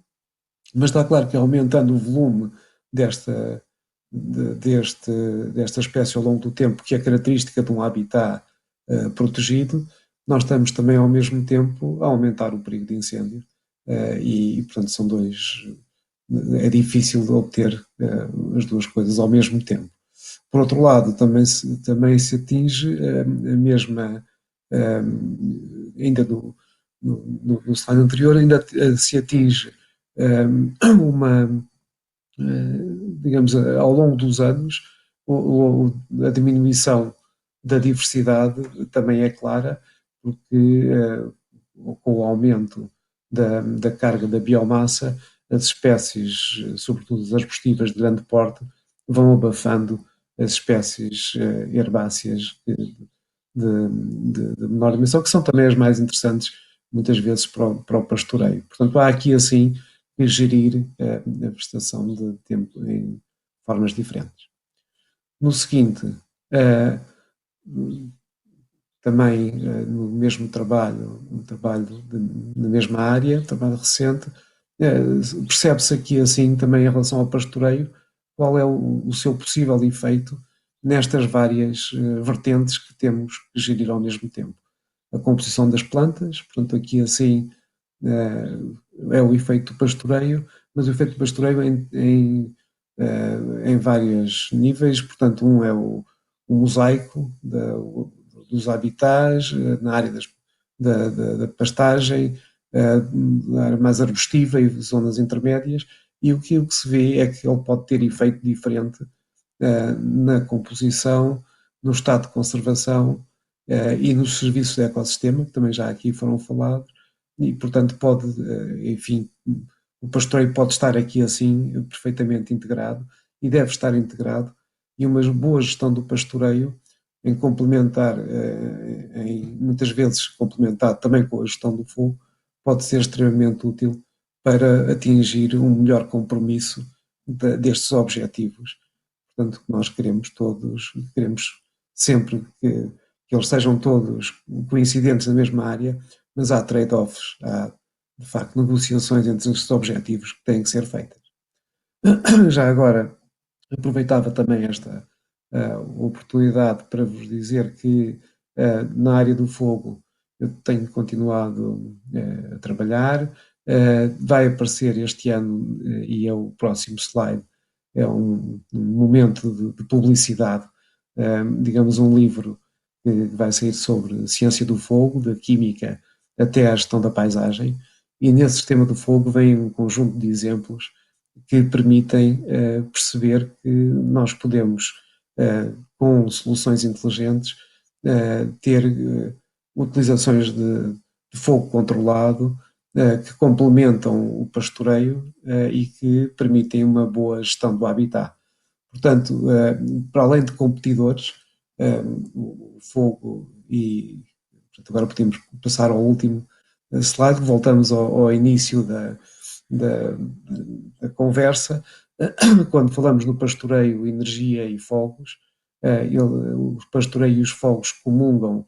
mas está claro que aumentando o volume desta espécie ao longo do tempo, que é característica de um habitat protegido, nós estamos também ao mesmo tempo a aumentar o perigo de incêndio e portanto são dois, é difícil de obter as duas coisas ao mesmo tempo. Por outro lado, também se atinge a mesma, ainda no slide anterior, ainda se atinge digamos, ao longo dos anos, a diminuição da diversidade também é clara, porque com o aumento da carga da biomassa, as espécies, sobretudo as arbustivas de grande porte, vão abafando as espécies herbáceas de menor dimensão, que são também as mais interessantes, muitas vezes, para o pastoreio. Portanto, há aqui, assim, que gerir a prestação de tempo em formas diferentes. No seguinte, também no mesmo trabalho, na mesma área, trabalho recente, percebe-se aqui, assim, também em relação ao pastoreio, qual é o seu possível efeito nestas várias vertentes que temos que gerir ao mesmo tempo. A composição das plantas, portanto, aqui assim é o efeito do pastoreio, mas o efeito do pastoreio em vários níveis. Portanto, um é o mosaico dos habitats na área da pastagem, na área mais arbustiva e zonas intermédias, e o que se vê é que ele pode ter efeito diferente na composição, no estado de conservação e nos serviços de ecossistema, que também já aqui foram falados, e portanto pode, enfim, o pastoreio pode estar aqui assim perfeitamente integrado e deve estar integrado, e uma boa gestão do pastoreio em complementar, muitas vezes complementado também com a gestão do fogo, pode ser extremamente útil para atingir um melhor compromisso destes objetivos. Portanto, nós queremos sempre que eles sejam todos coincidentes na mesma área, mas há trade-offs, há de facto negociações entre estes objetivos que têm que ser feitas. Já agora, Aproveitava também esta oportunidade para vos dizer que na área do fogo eu tenho continuado a trabalhar. Vai aparecer este ano, e é o próximo slide, é um momento de publicidade, digamos um livro que vai sair sobre ciência do fogo, da química até à gestão da paisagem, e nesse sistema do fogo vem um conjunto de exemplos que permitem perceber que nós podemos, com soluções inteligentes, ter utilizações de fogo controlado que complementam o pastoreio e que permitem uma boa gestão do habitat. Portanto, para além de competidores, o fogo e portanto, agora podemos passar ao último slide, voltamos ao início da conversa. Quando falamos no pastoreio, energia e fogos, o pastoreio e os fogos comungam,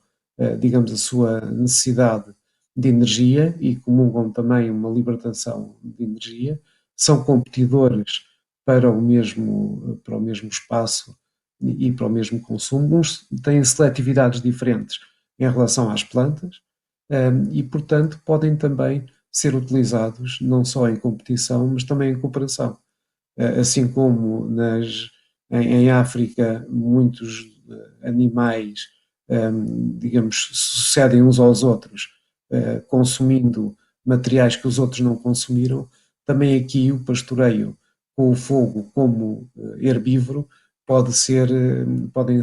digamos, a sua necessidade de energia e comungam também uma libertação de energia, são competidores para o mesmo espaço e para o mesmo consumo. Uns têm seletividades diferentes em relação às plantas e, portanto, podem também ser utilizados não só em competição, mas também em cooperação. Assim como em África muitos animais, digamos, sucedem uns aos outros, consumindo materiais que os outros não consumiram, também aqui o pastoreio com o fogo como herbívoro podem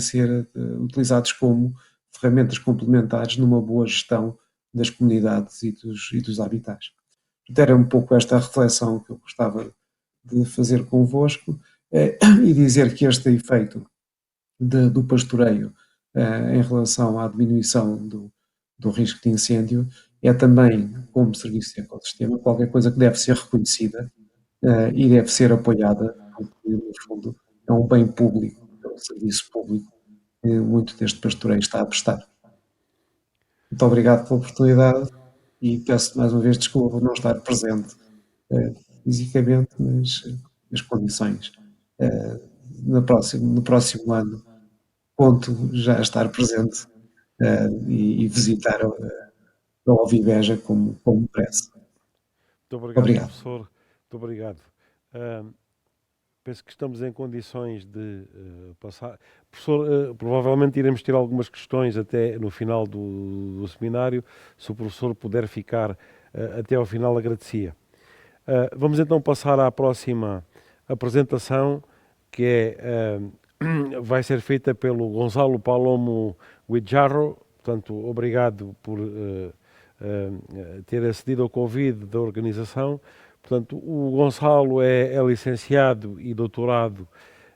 ser utilizados como ferramentas complementares numa boa gestão das comunidades e dos habitats. Era um pouco esta a reflexão que eu gostava de fazer convosco e dizer que este efeito do pastoreio em relação à diminuição do risco de incêndio é também, como serviço de ecossistema, qualquer coisa que deve ser reconhecida e deve ser apoiada, porque, no fundo, é um bem público, é um serviço público que muito deste pastoreio está a prestar. Muito obrigado pela oportunidade e peço mais uma vez desculpa por não estar presente fisicamente, mas as condições. No próximo ano conto já estar presente e visitar a Alviveja como merece. Muito obrigado, Obrigado. professor. Muito obrigado. Penso que estamos em condições de passar. Professor, provavelmente iremos ter algumas questões até no final do seminário. Se o professor puder ficar até ao final, agradecia. Vamos então passar à próxima apresentação, que vai ser feita pelo Gonçalo Palomo Guijarro. Portanto, obrigado por ter acedido ao convite da organização. Portanto, o Gonçalo é licenciado e doutorado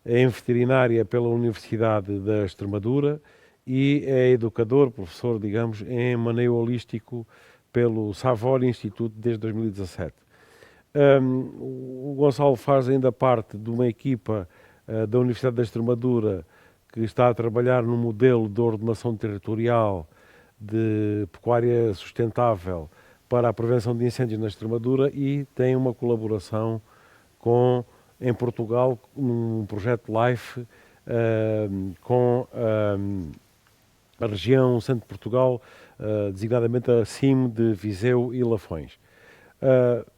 em veterinária pela Universidade da Extremadura e é educador, professor, digamos, em manejo holístico pelo Savory Institute desde 2017. O Gonçalo faz ainda parte de uma equipa da Universidade da Extremadura que está a trabalhar no modelo de ordenação territorial de pecuária sustentável para a prevenção de incêndios na Extremadura e tem uma colaboração em Portugal, num projeto LIFE com a região centro de Portugal, designadamente a CIM de Viseu e Lafões.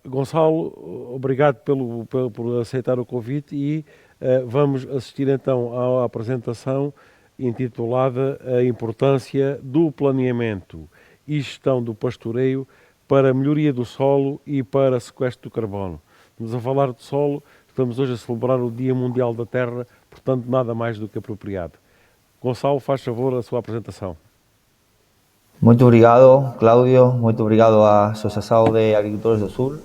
Gonçalo, obrigado por aceitar o convite e vamos assistir então à apresentação intitulada A Importância do Planeamento e Gestão do Pastoreio para a melhoria do solo e para sequestro do carbono. Estamos a falar de solo, estamos hoje a celebrar o Dia Mundial da Terra, portanto nada mais do que apropriado. Gonçalo, faz favor a sua apresentação. Muito obrigado, Cláudio. Muito obrigado à Associação de Agricultores do Sul.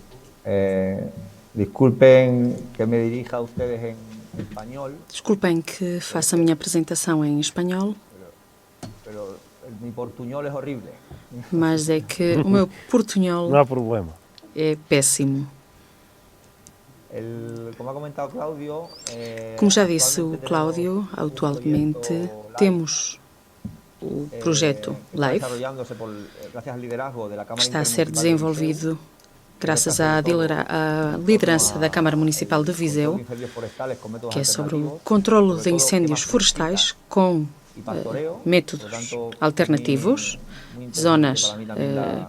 Disculpem que me dirija a ustedes em espanhol. Desculpem que faça a minha apresentação em espanhol. Mi portuñol é horrível. Mas é que o meu portunhol Não há problema. é péssimo. Como já disse o Cláudio, atualmente temos o projeto LIFE, que está a ser desenvolvido graças à liderança da Câmara Municipal de Viseu, que é sobre o controlo de incêndios florestais com métodos alternativos, zonas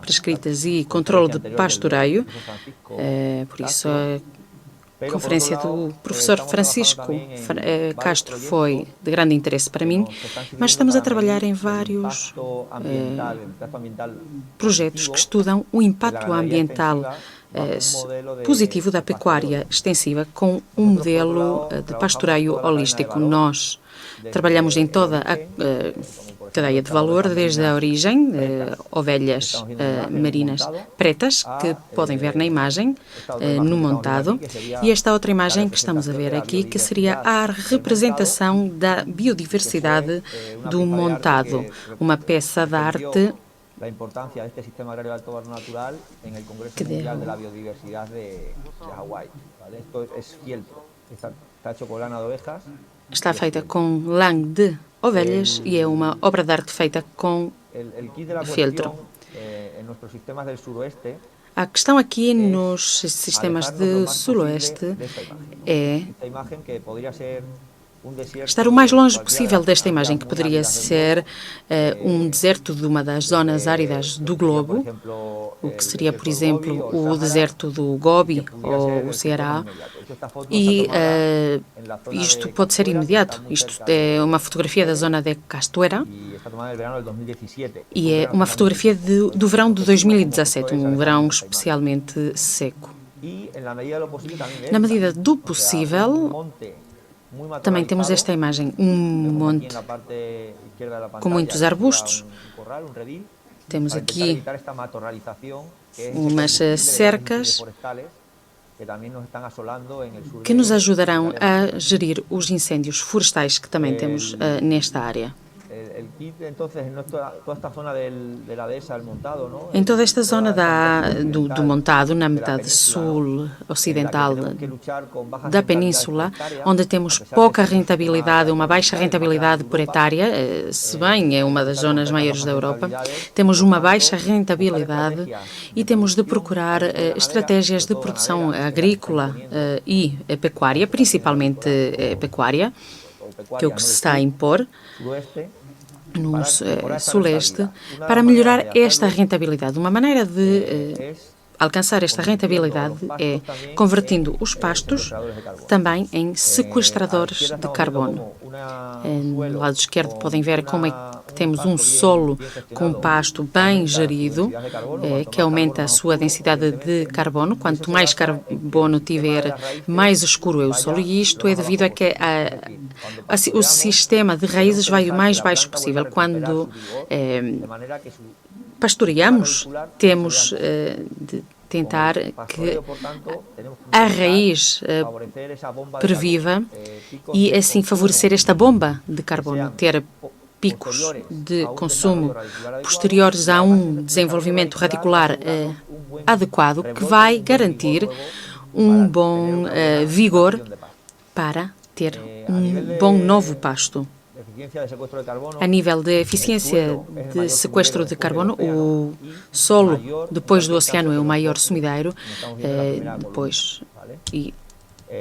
prescritas e controlo de pastoreio. Por isso, a conferência do professor Francisco Castro foi de grande interesse para mim, mas estamos a trabalhar em vários projetos que estudam o impacto ambiental positivo da pecuária extensiva com um modelo de pastoreio holístico. Nós trabalhamos em toda a cadeia de valor, desde a origem, ovelhas marinas pretas, que podem ver na imagem, no montado, e esta outra imagem que estamos a ver aqui, que seria a representação da biodiversidade do montado, uma peça de arte la importancia de este sistema agrario de alto valor natural en el Congreso Mundial de la Biodiversidad de Hawái. ¿Vale? Esto es fieltro, está hecho con lana de ovejas. Está feita com lã de ovelhas e é uma obra de arte feita com feltro. A questão aqui nos sistemas de sudoeste é estar o mais longe possível desta imagem, que poderia ser um deserto de uma das zonas áridas do globo, o que seria, por exemplo, o deserto do Gobi ou o Ceará. E isto pode ser imediato. Isto é uma fotografia da zona de Castuera e é uma fotografia do verão de 2017, um verão especialmente seco. Na medida do possível, também temos esta imagem, um monte com muitos arbustos. Temos aqui umas cercas que nos ajudarão a gerir os incêndios florestais que também temos nesta área. Em toda esta zona do montado, na metade sul-ocidental da península, onde temos pouca rentabilidade, uma baixa rentabilidade por hectare, se bem é uma das zonas maiores da Europa, temos uma baixa rentabilidade e temos de procurar estratégias de produção agrícola e pecuária, principalmente pecuária, que é o que se está a impor no suleste, para melhorar esta rentabilidade. Uma maneira de alcançar esta rentabilidade é convertindo os pastos também em sequestradores de carbono. No lado esquerdo podem ver como é que temos um solo com pasto bem gerido, que aumenta a sua densidade de carbono. Quanto mais carbono tiver, mais escuro é o solo, e isto é devido a que o sistema de raízes vai o mais baixo possível. Quando pastoreamos, temos de tentar que a raiz perviva e assim favorecer esta bomba de carbono, ter picos de consumo posteriores a um desenvolvimento radicular adequado, que vai garantir um bom vigor para ter um bom novo pasto. A nível de eficiência de sequestro de carbono, o solo depois do oceano é o maior sumideiro, e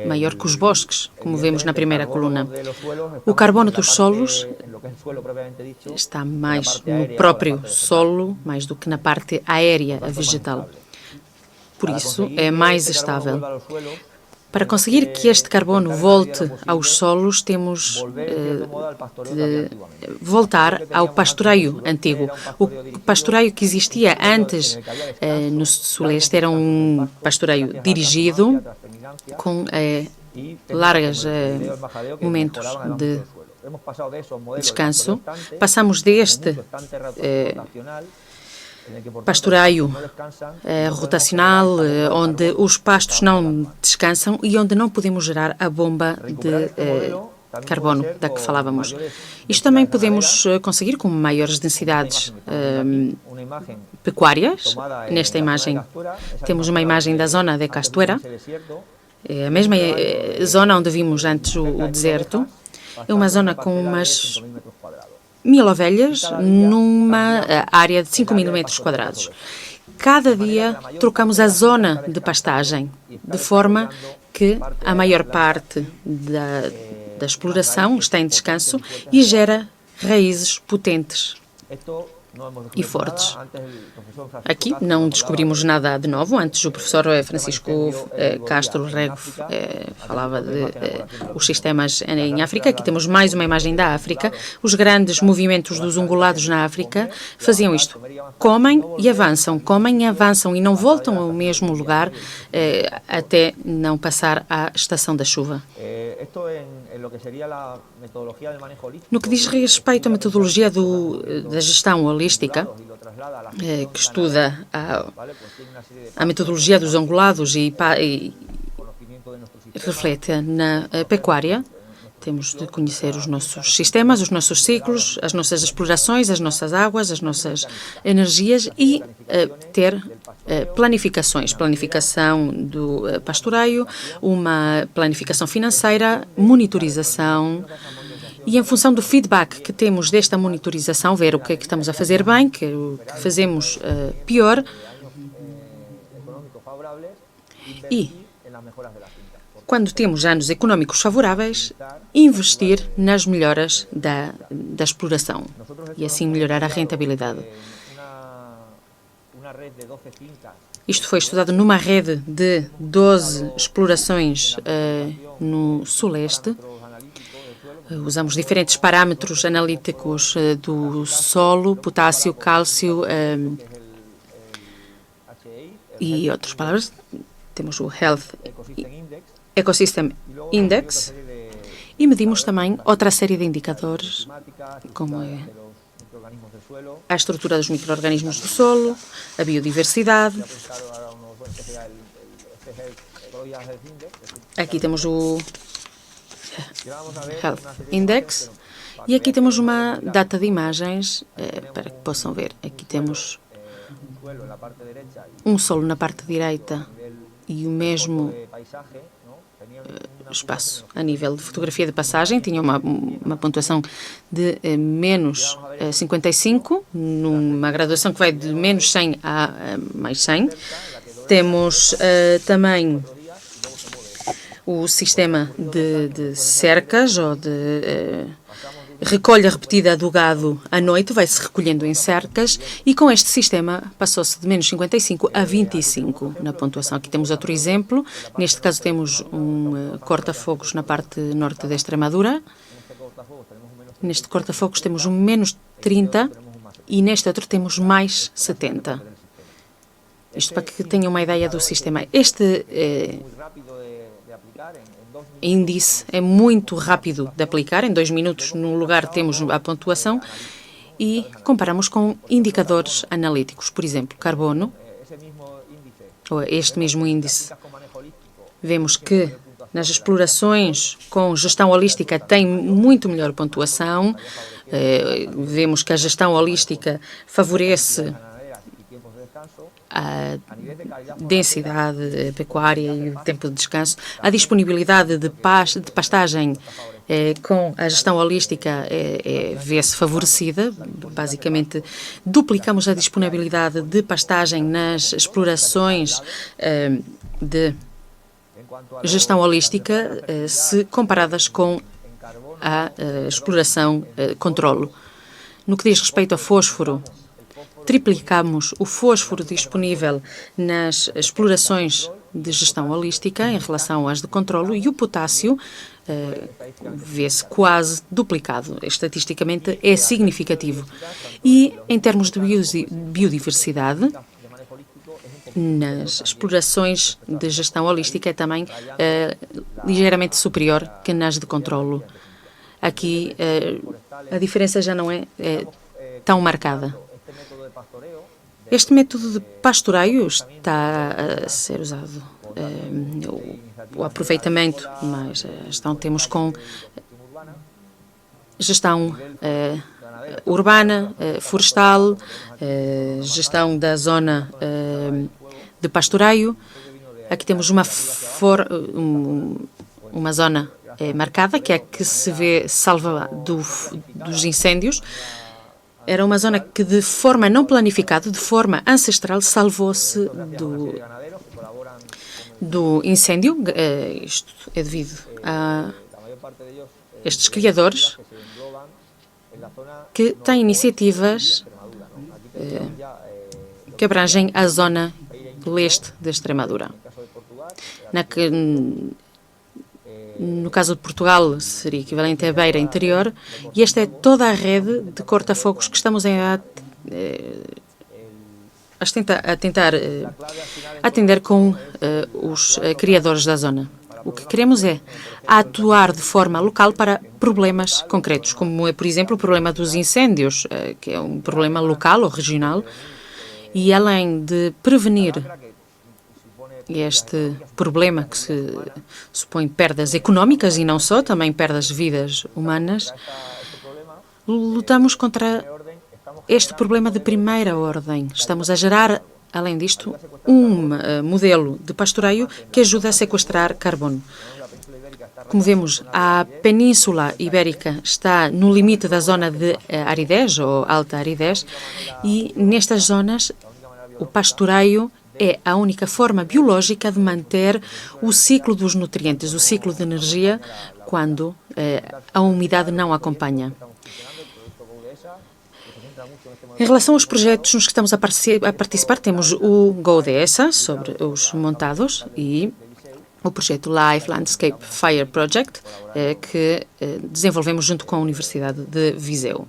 maior que os bosques, como vemos na primeira coluna. O carbono dos solos está mais no próprio solo, mais do que na parte aérea vegetal. Por isso, é mais estável. Para conseguir que este carbono volte aos solos, temos de voltar ao pastoreio antigo. O pastoreio que existia antes no suleste era um pastoreio dirigido, com largos momentos de descanso. Passamos deste pastoreio rotacional, onde os pastos não descansam e onde não podemos gerar a bomba de carbono da que falávamos. Isto também podemos conseguir com maiores densidades pecuárias. Nesta imagem temos uma imagem da zona de Castuera, a mesma zona onde vimos antes o deserto. É uma zona com umas 1000 ovelhas numa área de 5.000 metros quadrados. cada dia trocamos a zona de pastagem, de forma que a maior parte da exploração está em descanso e gera raízes potentes e fortes. Aqui não descobrimos nada de novo. Antes o professor Francisco Castro Rego falava de os sistemas em África. Aqui temos mais uma imagem da África. Os grandes movimentos dos ungulados na África faziam isto. Comem e avançam e não voltam ao mesmo lugar até não passar à estação da chuva. No que diz respeito à metodologia da gestão holística, que estuda a metodologia dos ungulados e reflete na pecuária, temos de conhecer os nossos sistemas, os nossos ciclos, as nossas explorações, as nossas águas, as nossas energias e ter planificações, planificação do pastoreio, uma planificação financeira, monitorização e em função do feedback que temos desta monitorização, ver o que é que estamos a fazer bem, o que fazemos pior e, quando temos anos económicos favoráveis, investir nas melhoras da exploração e assim melhorar a rentabilidade. Isto foi estudado numa rede de 12 explorações no Suleste. Usamos diferentes parâmetros analíticos do solo, potássio, cálcio e outras palavras. Temos o Health Ecosystem Index e medimos também outra série de indicadores, como é a estrutura dos micro-organismos do solo, a biodiversidade. Aqui temos o Health Index e aqui temos uma data de imagens para que possam ver. Aqui temos um solo na parte direita e o mesmo espaço a nível de fotografia de passagem. Tinha uma pontuação de menos 55, numa graduação que vai de menos 100 a mais 100. Temos também o sistema de cercas ou de recolha repetida do gado à noite, vai-se recolhendo em cercas e com este sistema passou-se de menos 55 a 25 na pontuação. Aqui temos outro exemplo, neste caso temos um corta-fogos na parte norte da Extremadura. Neste corta-fogos temos um menos 30 e neste outro temos mais 70. Isto para que tenham uma ideia do sistema. Este índice é muito rápido de aplicar, em 2 minutos no lugar temos a pontuação e comparamos com indicadores analíticos, por exemplo, carbono, ou este mesmo índice. Vemos que nas explorações com gestão holística tem muito melhor pontuação, vemos que a gestão holística favorece a densidade pecuária e o tempo de descanso, a disponibilidade de pastagem com a gestão holística vê-se favorecida. Basicamente, duplicamos a disponibilidade de pastagem nas explorações de gestão holística se comparadas com a exploração controlo. No que diz respeito a fósforo, triplicamos o fósforo disponível nas explorações de gestão holística em relação às de controlo e o potássio vê-se quase duplicado. Estatisticamente é significativo. E em termos de biodiversidade, nas explorações de gestão holística é também ligeiramente superior que nas de controlo. Aqui a diferença já não é tão marcada. Este método de pastoreio está a ser usado, o aproveitamento, mas então temos com gestão urbana, florestal, gestão da zona de pastoreio. Aqui temos uma zona marcada, que é a que se vê salva dos incêndios. era uma zona que, de forma não planificada, de forma ancestral, salvou-se do incêndio. Isto é devido a estes criadores que têm iniciativas que abrangem a zona leste da Extremadura. No caso de Portugal, seria equivalente à Beira Interior, e esta é toda a rede de corta-fogos que estamos a tentar atender com os criadores da zona. O que queremos é atuar de forma local para problemas concretos, como é, por exemplo, o problema dos incêndios, que é um problema local ou regional, e além de prevenir este problema que se supõe perdas económicas e não só, também perdas de vidas humanas, lutamos contra este problema de primeira ordem. Estamos a gerar, além disto, um modelo de pastoreio que ajuda a sequestrar carbono. Como vemos, a Península Ibérica está no limite da zona de aridez ou alta aridez e nestas zonas o pastoreio é a única forma biológica de manter o ciclo dos nutrientes, o ciclo de energia, quando a umidade não acompanha. Em relação aos projetos nos que estamos a participar, temos o GoDESA, sobre os montados, e o projeto Life Landscape Fire Project, que desenvolvemos junto com a Universidade de Viseu.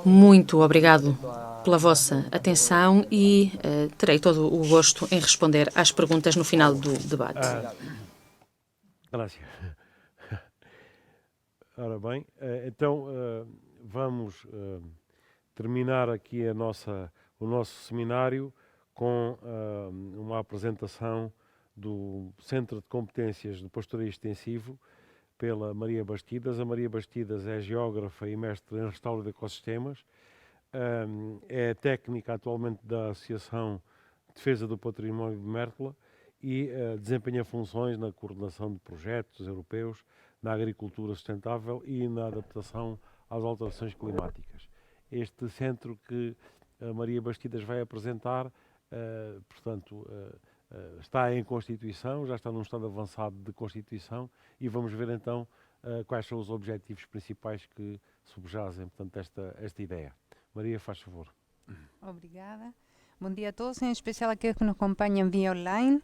Muito obrigado pela vossa atenção e terei todo o gosto em responder às perguntas no final do debate. Graças. Ora bem, então vamos terminar aqui o nosso seminário com uma apresentação do Centro de Competências de Pastoreio Extensivo pela Maria Bastidas. A Maria Bastidas é geógrafa e mestre em restauro de ecossistemas. É técnica atualmente da Associação de Defesa do Património de Mértola e desempenha funções na coordenação de projetos europeus na agricultura sustentável e na adaptação às alterações climáticas. Este centro que a Maria Bastidas vai apresentar, portanto, está em Constituição, já está num estado avançado de Constituição e vamos ver então quais são os objetivos principais que subjazem, portanto, esta ideia. Maria, faz favor. Obrigada. Bom dia a todos, em especial aqueles que nos acompanham via online.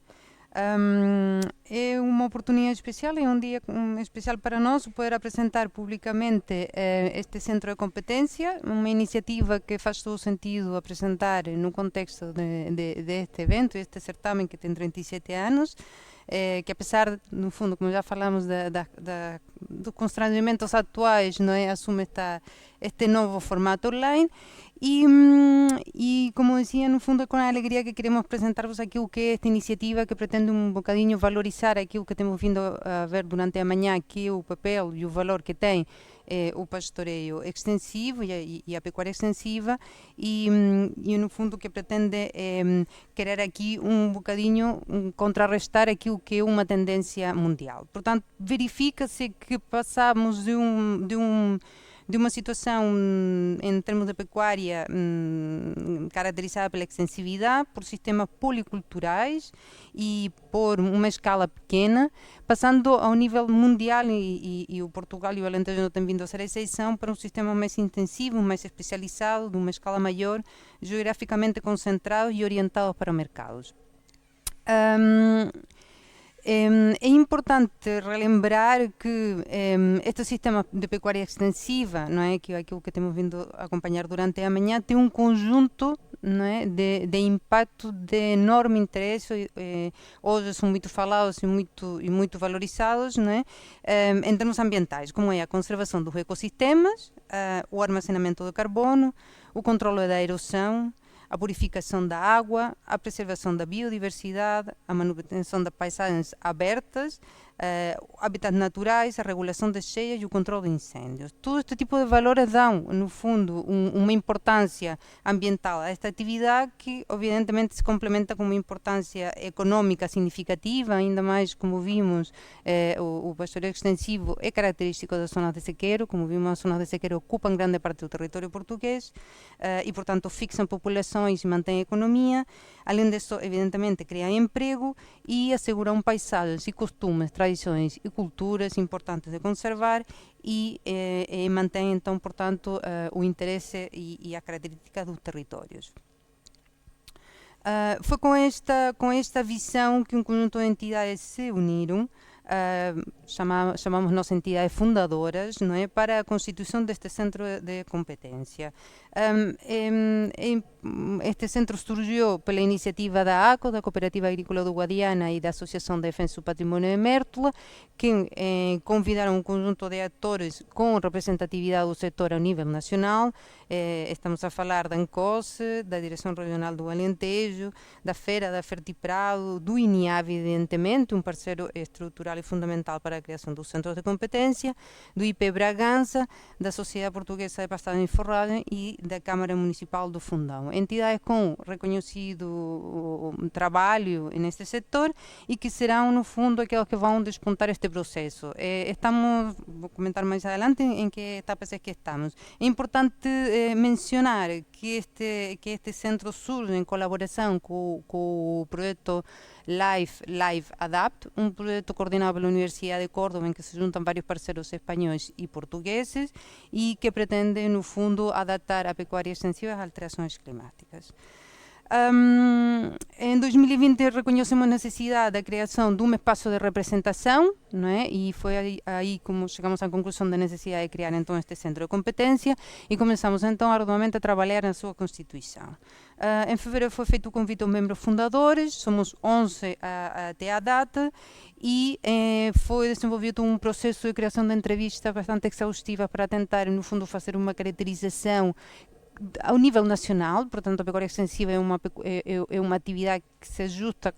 É uma oportunidade especial, é um dia especial para nós poder apresentar publicamente este centro de competência, uma iniciativa que faz todo sentido apresentar no contexto deste evento, este certamen que tem 37 anos, que apesar, no fundo, como já falamos, dos constrangimentos atuais, não é, assume este novo formato online. E como decía, no fundo é com a alegria que queremos apresentar-vos aqui o que é esta iniciativa que pretende um bocadinho valorizar aqui o que temos vindo a ver durante a manhã, que é o papel e o valor que tem o pastoreio extensivo e a pecuária extensiva e no fundo que pretende querer aqui um bocadinho contrarrestar aqui o que é uma tendência mundial. Portanto, verifica-se que passamos de uma situação em termos de pecuária caracterizada pela extensividade, por sistemas policulturais e por uma escala pequena, passando ao nível mundial e o Portugal e o Alentejo não têm vindo a ser a exceção, para um sistema mais intensivo, mais especializado, de uma escala maior, geograficamente concentrado e orientado para mercados. É importante relembrar que este sistema de pecuária extensiva, não é, que é aquilo que temos vindo a acompanhar durante a manhã, tem um conjunto, não é, de impacto de enorme interesse, hoje são muito falados e muito valorizados, não é, em termos ambientais, como é a conservação dos ecossistemas, o armazenamento de carbono, o controle da erosão, a purificação da água, a preservação da biodiversidade, a manutenção das paisagens abertas, habitats naturais, a regulação das cheias e o controle de incêndios. Todo este tipo de valores dão, no fundo, uma importância ambiental a esta atividade que, evidentemente, se complementa com uma importância econômica significativa, ainda mais, como vimos, o pastoreio extensivo é característico das zonas de sequeiro, como vimos, as zonas de sequeiro ocupam grande parte do território português e, portanto, fixam populações e mantêm a economia. Além disso, evidentemente, criam emprego e asseguram paisagens e costumes, tradições e culturas importantes de conservar e mantém, então, portanto, o interesse e a característica dos territórios. Foi com esta visão que um conjunto de entidades se uniram, chamamos nós entidades fundadoras, não é, para a constituição deste centro de competência. Este centro surgiu pela iniciativa da ACO, da Cooperativa Agrícola do Guadiana e da Associação de Defesa do Património de Mértola, que convidaram um conjunto de atores com representatividade do setor a nível nacional. Estamos a falar da ANCOS, da Direção Regional do Alentejo, da Feira, da Fertiprado, do INIAV, evidentemente, um parceiro estrutural e fundamental para a criação dos centros de competência, do IP Bragança, da Sociedade Portuguesa de Pastagem e Forragem e da Câmara Municipal do Fundão. Entidades com reconhecido trabalho neste setor e que serão, no fundo, aquelas que vão despontar este processo. Vou comentar mais adelante em que etapas é que estamos. É importante mencionar que este centro surge em colaboração com o projeto Live Adapt, um projeto coordenado pela Universidade de Córdoba, em que se juntam vários parceiros espanhóis e portugueses e que pretende, no fundo, adaptar a pecuária extensiva às alterações climáticas. Em 2020 reconhecemos a necessidade da criação de um espaço de representação, não é? E foi aí como chegamos à conclusão da necessidade de criar então este centro de competência e começamos então arduamente a trabalhar na sua constituição. Em fevereiro foi feito o convite aos membros fundadores, somos 11 até à data, e foi desenvolvido um processo de criação de entrevistas bastante exaustiva para tentar, no fundo, fazer uma caracterização ao nível nacional. Portanto, a pecuária extensiva é uma atividade que se ajusta,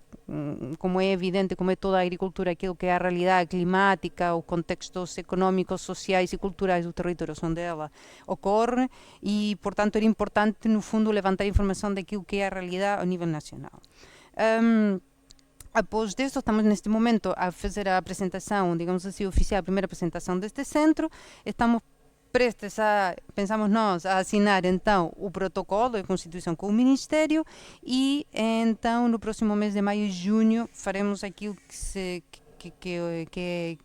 como é evidente, como é toda a agricultura, aquilo que é a realidade climática, os contextos económicos, sociais e culturais do território onde ela ocorre e, portanto, era importante, no fundo, levantar informação daquilo que é a realidade ao nível nacional. Após disso, estamos neste momento a fazer a apresentação, digamos assim, oficial, a primeira apresentação deste centro. Estamos prestes pensamos nós, a assinar então o protocolo de constituição com o Ministério e então no próximo mês de maio e junho faremos aquilo que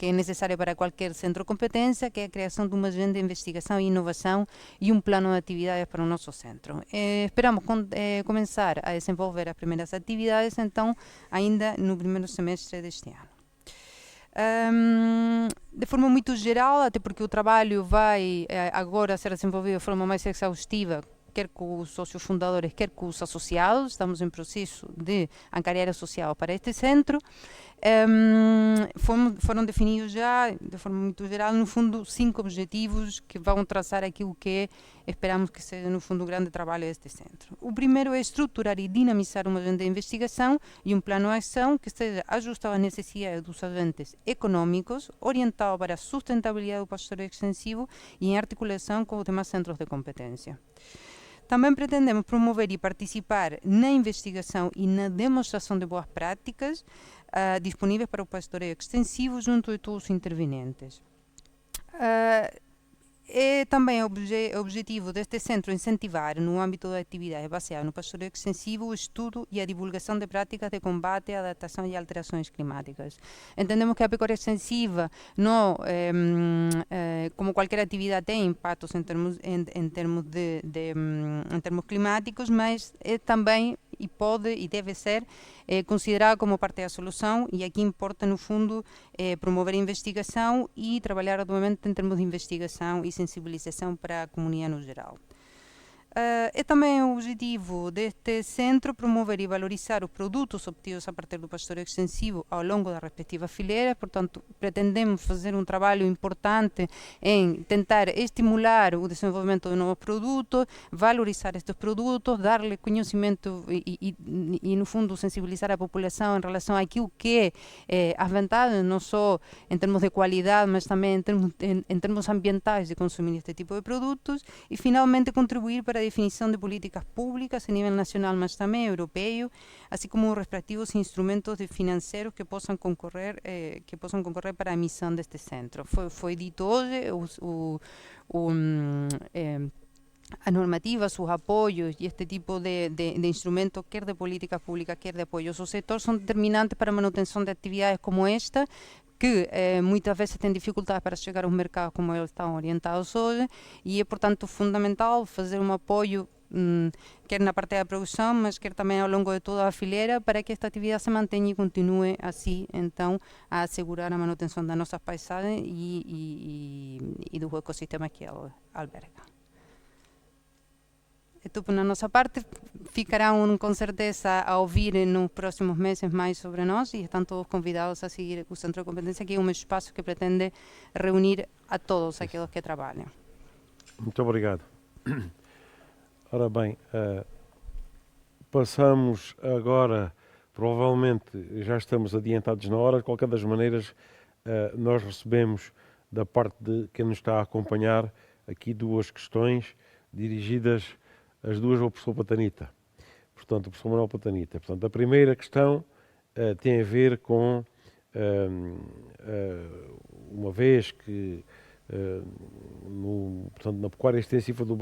é necessário para qualquer centro de competência, que é a criação de uma agenda de investigação e inovação e um plano de atividades para o nosso centro. Esperamos começar a desenvolver as primeiras atividades então ainda no primeiro semestre deste ano. De forma muito geral, até porque o trabalho vai agora ser desenvolvido de forma mais exaustiva, quer com os sócios fundadores, quer com os associados. Estamos em processo de angariar associados para este centro. Foram definidos já, de forma muito geral, no fundo, 5 objetivos que vão traçar aquilo que esperamos que seja, no fundo, o grande trabalho deste centro. O primeiro é estruturar e dinamizar uma agenda de investigação e um plano de ação que esteja ajustado às necessidades dos agentes econômicos, orientado para a sustentabilidade do pastoreio extensivo e em articulação com os demais centros de competência. Também pretendemos promover e participar na investigação e na demonstração de boas práticas disponíveis para o pastoreio extensivo junto de todos os intervenientes. É também objetivo deste centro incentivar, no âmbito da atividade baseada no pastoreio extensivo, o estudo e a divulgação de práticas de combate à adaptação e alterações climáticas. Entendemos que a pecuária extensiva, como qualquer atividade, tem impactos em termos climáticos, mas é também e pode e deve ser considerada como parte da solução, e aqui importa, no fundo, promover a investigação e trabalhar arduamente em termos de investigação e sensibilização para a comunidade no geral. É também o objetivo deste centro promover e valorizar os produtos obtidos a partir do pastoreio extensivo ao longo das respectivas fileiras. Portanto, pretendemos fazer um trabalho importante em tentar estimular o desenvolvimento de novos produtos, valorizar estes produtos, dar-lhe conhecimento e, no fundo, sensibilizar a população em relação àquilo que é as vantagens, não só em termos de qualidade, mas também em termos ambientais de consumir este tipo de produtos. E, finalmente, contribuir para a definição de políticas públicas a nível nacional, mas também europeu, assim como os respectivos instrumentos financeiros que possam concorrer para a missão deste centro. Foi dito hoje, a normativas, os apoios e este tipo de instrumentos, quer de políticas públicas, quer de apoios ao setor, são determinantes para a manutenção de atividades como esta, que muitas vezes têm dificuldades para chegar aos mercados como eles estão orientados hoje, e é, portanto, fundamental fazer um apoio, quer na parte da produção, mas quer também ao longo de toda a fileira, para que esta atividade se mantenha e continue assim, então, a assegurar a manutenção das nossas paisagens e dos ecossistemas que ela alberga. Então, por nossa parte, ficarão com certeza a ouvir nos próximos meses mais sobre nós, e estão todos convidados a seguir o Centro de Competência, que é um espaço que pretende reunir a todos aqueles que trabalham. Muito obrigado. Ora bem, passamos agora, provavelmente já estamos adiantados na hora, de qualquer das maneiras, nós recebemos da parte de quem nos está a acompanhar aqui duas questões dirigidas as duas ao professor Patanita, portanto, o professor Manuel Patanita. Portanto, a primeira questão tem a ver com, uma vez que, portanto, na pecuária extensiva do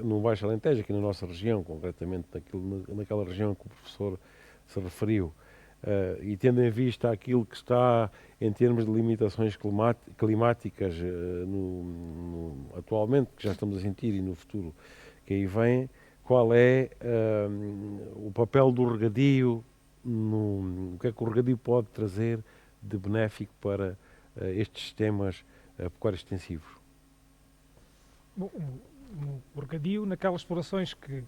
no Baixo Alentejo, aqui na nossa região, concretamente naquela região que o professor se referiu, e tendo em vista aquilo que está em termos de limitações climáticas atualmente, que já estamos a sentir, e no futuro que aí vem, qual é o papel do regadio, o que é que o regadio pode trazer de benéfico para estes sistemas pecuários extensivos? Bom, o regadio, naquelas explorações que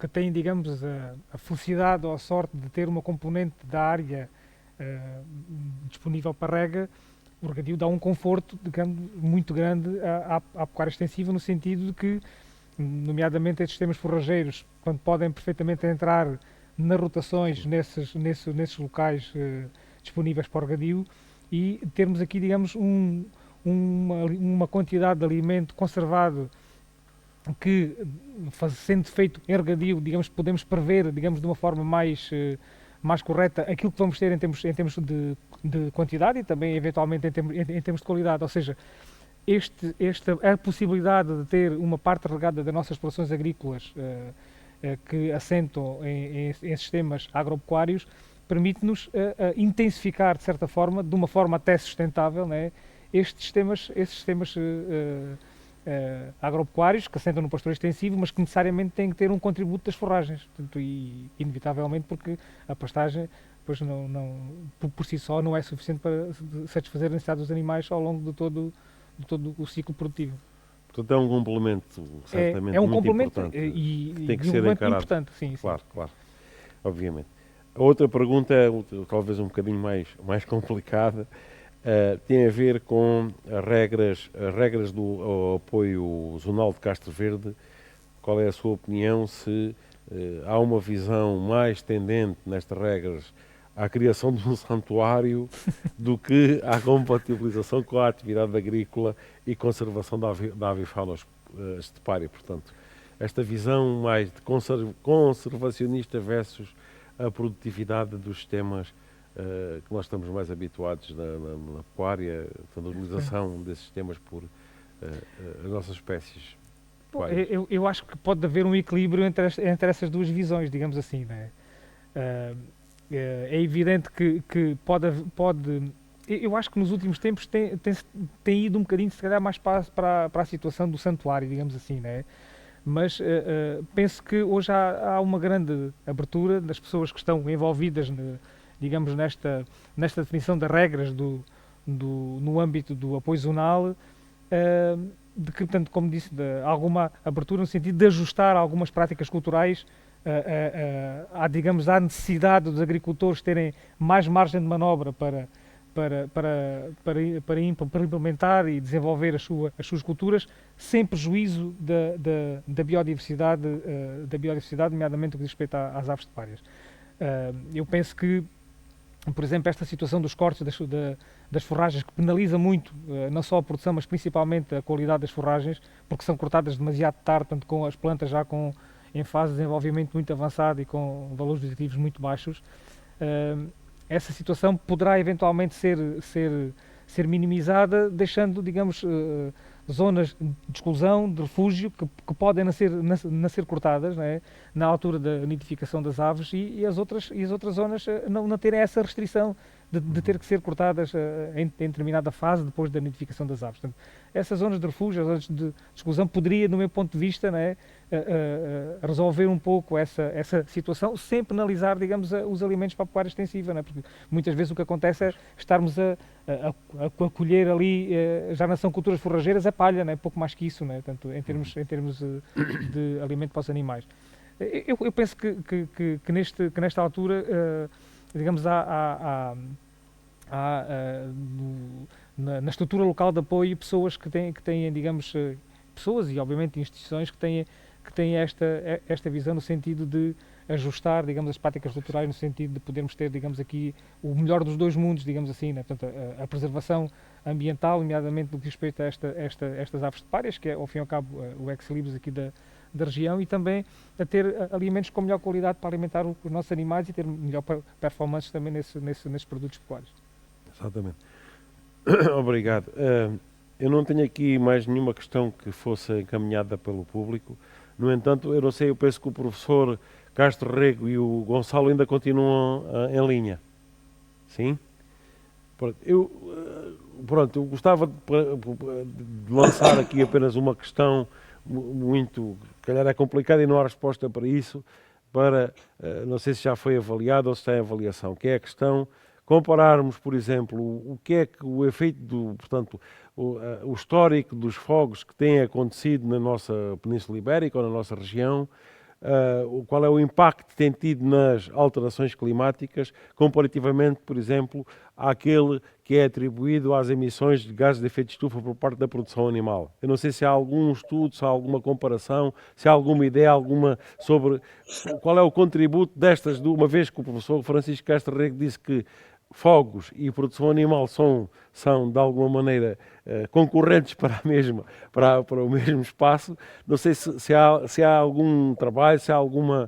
têm, digamos, a felicidade ou a sorte de ter uma componente da área disponível para rega, o regadio dá um conforto, digamos, muito grande à pecuária extensiva, no sentido de que, nomeadamente estes sistemas forrageiros, quando podem perfeitamente entrar nas rotações nesses locais disponíveis para o regadio, e termos aqui, digamos, uma quantidade de alimento conservado que, sendo feito em regadio, digamos, podemos prever, digamos, de uma forma mais correta aquilo que vamos ter em termos de quantidade e também, eventualmente, em termos de qualidade. Ou seja, a possibilidade de ter uma parte regada das nossas explorações agrícolas que assentam em sistemas agropecuários permite-nos intensificar, de certa forma, de uma forma até sustentável, né, esses sistemas agropecuários que assentam no pastoreio extensivo, mas que necessariamente têm que ter um contributo das forragens, portanto, e inevitavelmente, porque a pastagem, pois, por si só não é suficiente para satisfazer as necessidades dos animais ao longo de todo o ciclo produtivo. Portanto, é um complemento, certamente, muito complemento importante. E tem que um ser encarado. Importante, sim. Claro, obviamente. A outra pergunta, talvez um bocadinho mais complicada, tem a ver com as regras do apoio zonal de Castro Verde. Qual é a sua opinião, se há uma visão mais tendente nestas regras à criação de um santuário do que à compatibilização com a atividade agrícola e conservação da avifauna estepária? Portanto, esta visão mais de conservacionista versus a produtividade dos sistemas que nós estamos mais habituados na pecuária, a utilização desses sistemas por as nossas espécies. Eu acho que pode haver um equilíbrio entre essas duas visões, digamos assim, né? É evidente que pode. Eu acho que nos últimos tempos tem ido um bocadinho, se calhar, mais para a situação do santuário, digamos assim, né? Mas penso que hoje há uma grande abertura das pessoas que estão envolvidas, digamos, nesta definição das regras no âmbito do apoio zonal, portanto, como disse, de alguma abertura no sentido de ajustar algumas práticas culturais digamos, à necessidade dos agricultores terem mais margem de manobra para implementar e desenvolver as suas culturas, sem prejuízo da biodiversidade, nomeadamente no que diz respeito às aves de párias. Eu penso que, por exemplo, esta situação dos cortes das forragens, que penaliza muito não só a produção, mas principalmente a qualidade das forragens, porque são cortadas demasiado tarde, tanto com as plantas já em fase de desenvolvimento muito avançado e com valores vegetativos muito baixos. Essa situação poderá eventualmente ser minimizada, deixando, digamos, zonas de exclusão, de refúgio, que podem nascer cortadas, não é? Na altura da nidificação das aves, e as outras zonas não terem essa restrição de ter que ser cortadas em determinada fase depois da nidificação das aves. Portanto, essas zonas de refúgio, as zonas de exclusão, poderia, no meu ponto de vista, não é, resolver um pouco essa situação, sem penalizar, digamos, os alimentos para a pecuária extensiva, não é? Porque muitas vezes o que acontece é estarmos a colher ali, já não são culturas forrageiras, é palha, não é? Pouco mais que isso, não é? Tanto em termos de alimento para os animais. Eu penso que nesta altura, digamos, na estrutura local de apoio, pessoas que têm, digamos, pessoas e obviamente instituições que têm esta visão no sentido de ajustar, digamos, as práticas culturais, no sentido de podermos ter, digamos, aqui o melhor dos dois mundos, digamos assim, né? Portanto, a preservação ambiental, nomeadamente no que diz respeito a estas aves de párias, que é, ao fim e ao cabo, o ex-libris aqui da região, e também a ter alimentos com melhor qualidade para alimentar os nossos animais e ter melhor performance também nesses produtos pecuários. Exatamente. Obrigado. Eu não tenho aqui mais nenhuma questão que fosse encaminhada pelo público. No entanto, eu não sei, eu penso que o professor Castro Rego e o Gonçalo ainda continuam em linha. Sim? Eu gostava de lançar aqui apenas uma questão muito, se calhar é complicada e não há resposta para isso, não sei se já foi avaliado ou se está em avaliação, que é a questão, compararmos, por exemplo, o que é que o efeito portanto, o histórico dos fogos que têm acontecido na nossa Península Ibérica ou na nossa região, qual é o impacto que tem tido nas alterações climáticas, comparativamente, por exemplo, àquele que é atribuído às emissões de gases de efeito de estufa por parte da produção animal. Eu não sei se há algum estudo, se há alguma comparação, se há alguma ideia, sobre qual é o contributo destas, uma vez que o professor Francisco Castro Rego disse que fogos e produção animal são de alguma maneira concorrentes para o mesmo espaço. Não sei se há algum trabalho, se há alguma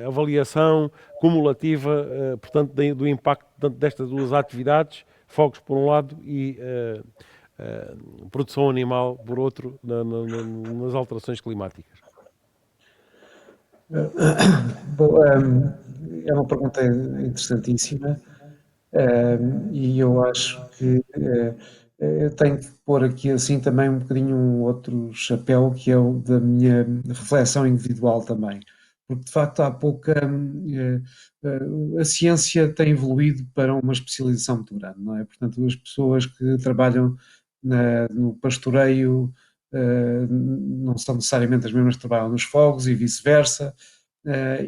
avaliação cumulativa, portanto, do impacto destas duas atividades, fogos por um lado e produção animal por outro, nas alterações climáticas. Bom, é uma pergunta interessantíssima, e eu acho que eu tenho que pôr aqui assim também um bocadinho um outro chapéu, que é o da minha reflexão individual também, porque de facto há pouca a ciência tem evoluído para uma especialização muito grande, não é? Portanto, as pessoas que trabalham no pastoreio não são necessariamente as mesmas que trabalham nos fogos e vice-versa,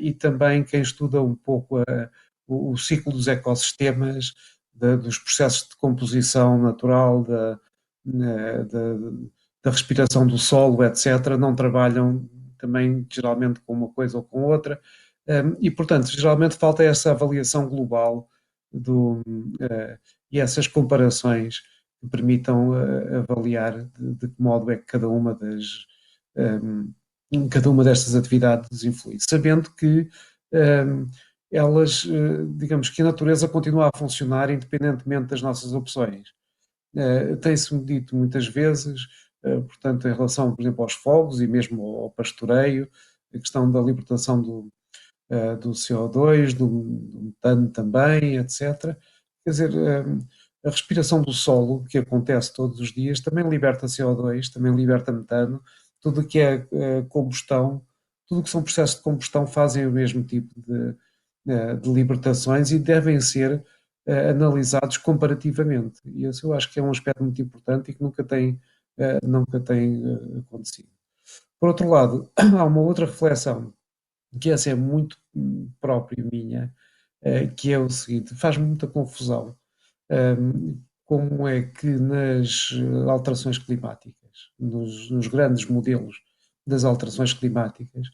e também quem estuda um pouco o ciclo dos ecossistemas, dos processos de composição natural, da respiração do solo, etc., não trabalham também geralmente com uma coisa ou com outra, e portanto geralmente falta essa avaliação global e essas comparações que permitam avaliar de que modo é que cada uma destas atividades influi, sabendo que elas, digamos que a natureza continua a funcionar independentemente das nossas opções. Tem-se dito muitas vezes, portanto, em relação, por exemplo, aos fogos e mesmo ao pastoreio, a questão da libertação do CO2, do metano também, etc. Quer dizer, a respiração do solo, que acontece todos os dias, também liberta CO2, também liberta metano, tudo o que é combustão, tudo o que são processos de combustão fazem o mesmo tipo de libertações e devem ser analisados comparativamente. E isso eu acho que é um aspecto muito importante e que nunca tem nunca tem acontecido. Por outro lado, há uma outra reflexão, que essa é muito própria minha, que é o seguinte: faz-me muita confusão como é que nas alterações climáticas, nos grandes modelos das alterações climáticas,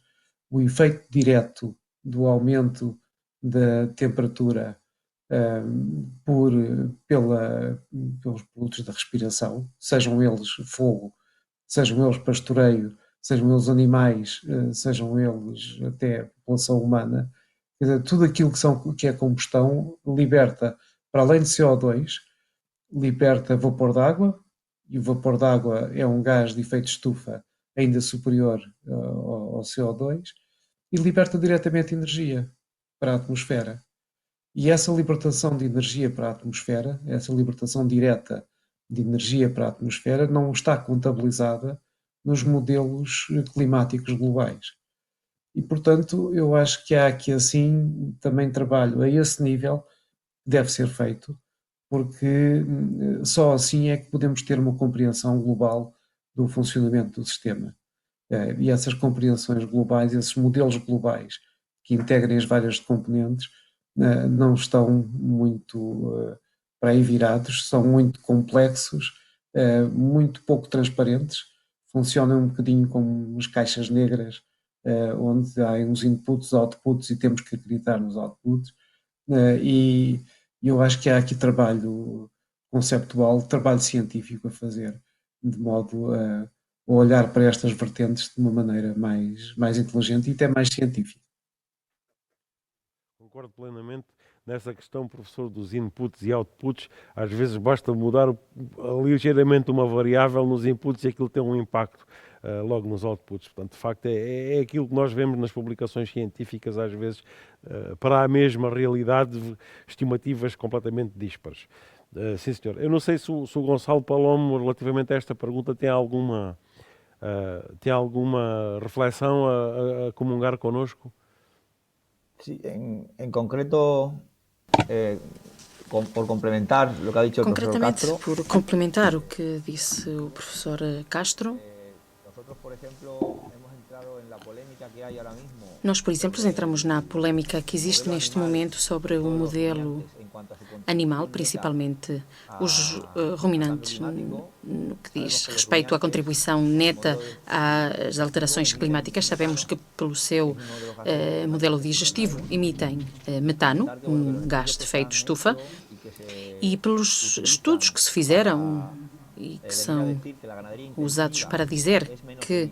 o efeito direto do aumento da temperatura pelos produtos da respiração, sejam eles fogo, sejam eles pastoreio, sejam eles animais, sejam eles até população humana, quer dizer, tudo aquilo que é combustão liberta, para além de CO2, liberta vapor d'água, e o vapor d'água é um gás de efeito estufa ainda superior ao CO2, e liberta diretamente energia para a atmosfera. E essa libertação de energia para a atmosfera, essa libertação direta de energia para a atmosfera, não está contabilizada nos modelos climáticos globais. E, portanto, eu acho que há aqui, assim, também trabalho a esse nível que deve ser feito, porque só assim é que podemos ter uma compreensão global do funcionamento do sistema. E essas compreensões globais, esses modelos globais que integrem as várias componentes, não estão muito para aí virados, são muito complexos, muito pouco transparentes, funcionam um bocadinho como umas caixas negras, onde há uns inputs, outputs, e temos que acreditar nos outputs, e eu acho que há aqui trabalho conceptual, trabalho científico a fazer, de modo a olhar para estas vertentes de uma maneira mais inteligente e até mais científica. Concordo plenamente nessa questão, professor, dos inputs e outputs. Às vezes basta mudar ligeiramente uma variável nos inputs e aquilo tem um impacto logo nos outputs. Portanto, de facto, é aquilo que nós vemos nas publicações científicas, às vezes, para a mesma realidade, estimativas completamente díspares. Sim, senhor. Eu não sei se o Gonçalo Palomo, relativamente a esta pergunta, tem alguma reflexão a comungar connosco? Sí, en concreto, por complementar lo que ha dicho el profesor Concretamente, Castro, por complementar o que disse o professor Castro, nosotros, por ejemplo, hemos entrado en la polémica que hay ahora mismo. nós, por exemplo, entramos na polémica que existe neste momento sobre o modelo animal, principalmente os ruminantes, no que diz respeito à contribuição neta às alterações climáticas. Sabemos que, pelo seu modelo digestivo, emitem metano, um gás de efeito estufa, e pelos estudos que se fizeram e que são usados para dizer que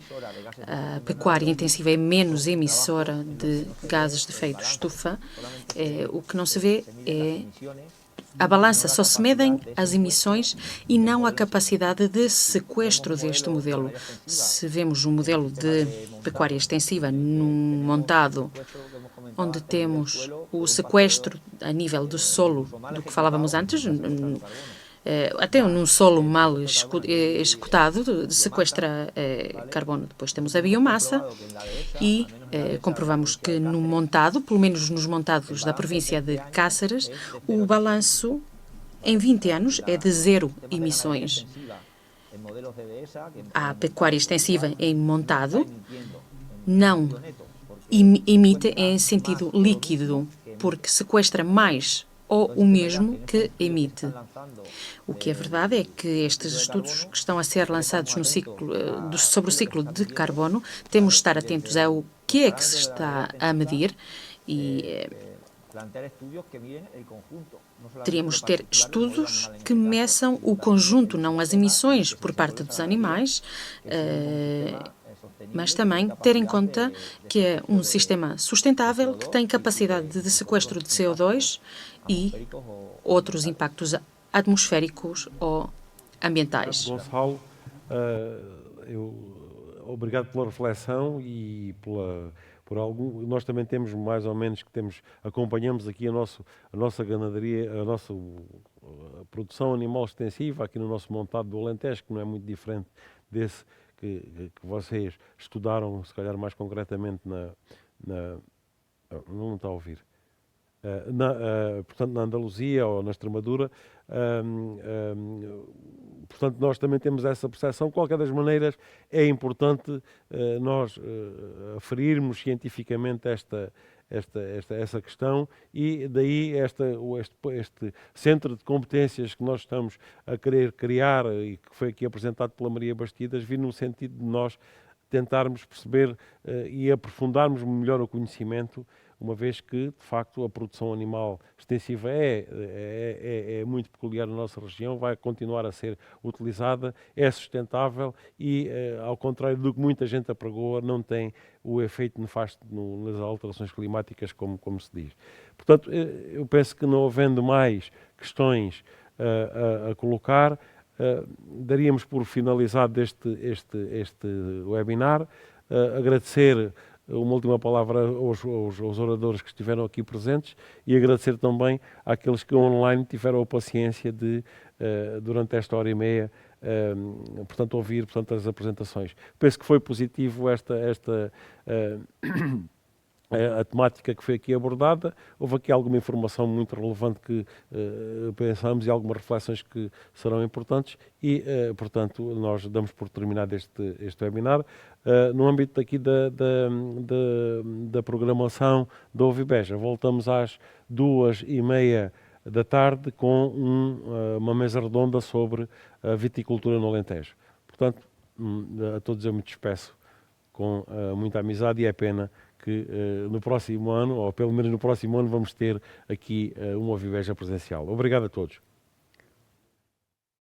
a pecuária intensiva é menos emissora de gases de efeito estufa, o que não se vê é a balança, só se medem as emissões e não a capacidade de sequestro deste modelo. Se vemos um modelo de pecuária extensiva num montado onde temos o sequestro a nível do solo, do que falávamos antes, até num solo mal executado, sequestra carbono. Depois temos a biomassa e comprovamos que no montado, pelo menos nos montados da província de Cáceres, o balanço em 20 anos é de zero emissões. A pecuária extensiva em montado não emite em sentido líquido, porque sequestra mais ou o mesmo que emite. O que é verdade é que estes estudos que estão a ser lançados no ciclo, sobre o ciclo de carbono, temos de estar atentos ao que é que se está a medir e teríamos de ter estudos que meçam o conjunto, não as emissões por parte dos animais, mas também ter em conta que é um sistema sustentável que tem capacidade de sequestro de CO2 e outros impactos atmosféricos ou ambientais. Gonçalo, obrigado pela reflexão e nós também temos mais ou menos acompanhamos aqui a nossa ganaderia, a nossa produção animal extensiva aqui no nosso montado do Alentejo, que não é muito diferente desse que vocês estudaram, se calhar mais concretamente não está a ouvir. portanto, na Andaluzia ou na Extremadura. Portanto, nós também temos essa percepção. De qualquer das maneiras, é importante nós aferirmos cientificamente essa questão, e daí este centro de competências que nós estamos a querer criar e que foi aqui apresentado pela Maria Bastidas, vir no sentido de nós tentarmos perceber e aprofundarmos melhor o conhecimento, uma vez que, de facto, a produção animal extensiva é muito peculiar na nossa região, vai continuar a ser utilizada, é sustentável e, ao contrário do que muita gente apregoa, não tem o efeito nefasto nas alterações climáticas, como se diz. Portanto, eu penso que, não havendo mais questões a colocar, daríamos por finalizado este webinar. Agradecer uma última palavra aos oradores que estiveram aqui presentes e agradecer também àqueles que online tiveram a paciência de, durante esta hora e meia, portanto, ouvir, portanto, as apresentações. Penso que foi positivo a temática que foi aqui abordada. Houve aqui alguma informação muito relevante que pensamos e algumas reflexões que serão importantes e, portanto, nós damos por terminado este webinar. No âmbito aqui da programação da Ovibeja, voltamos às 2h30 da tarde com uma mesa redonda sobre a viticultura no Alentejo. Portanto, a todos eu me despeço com muita amizade, e é pena que no próximo ano, ou pelo menos no próximo ano, vamos ter aqui uma Ovibeja presencial. Obrigado a todos.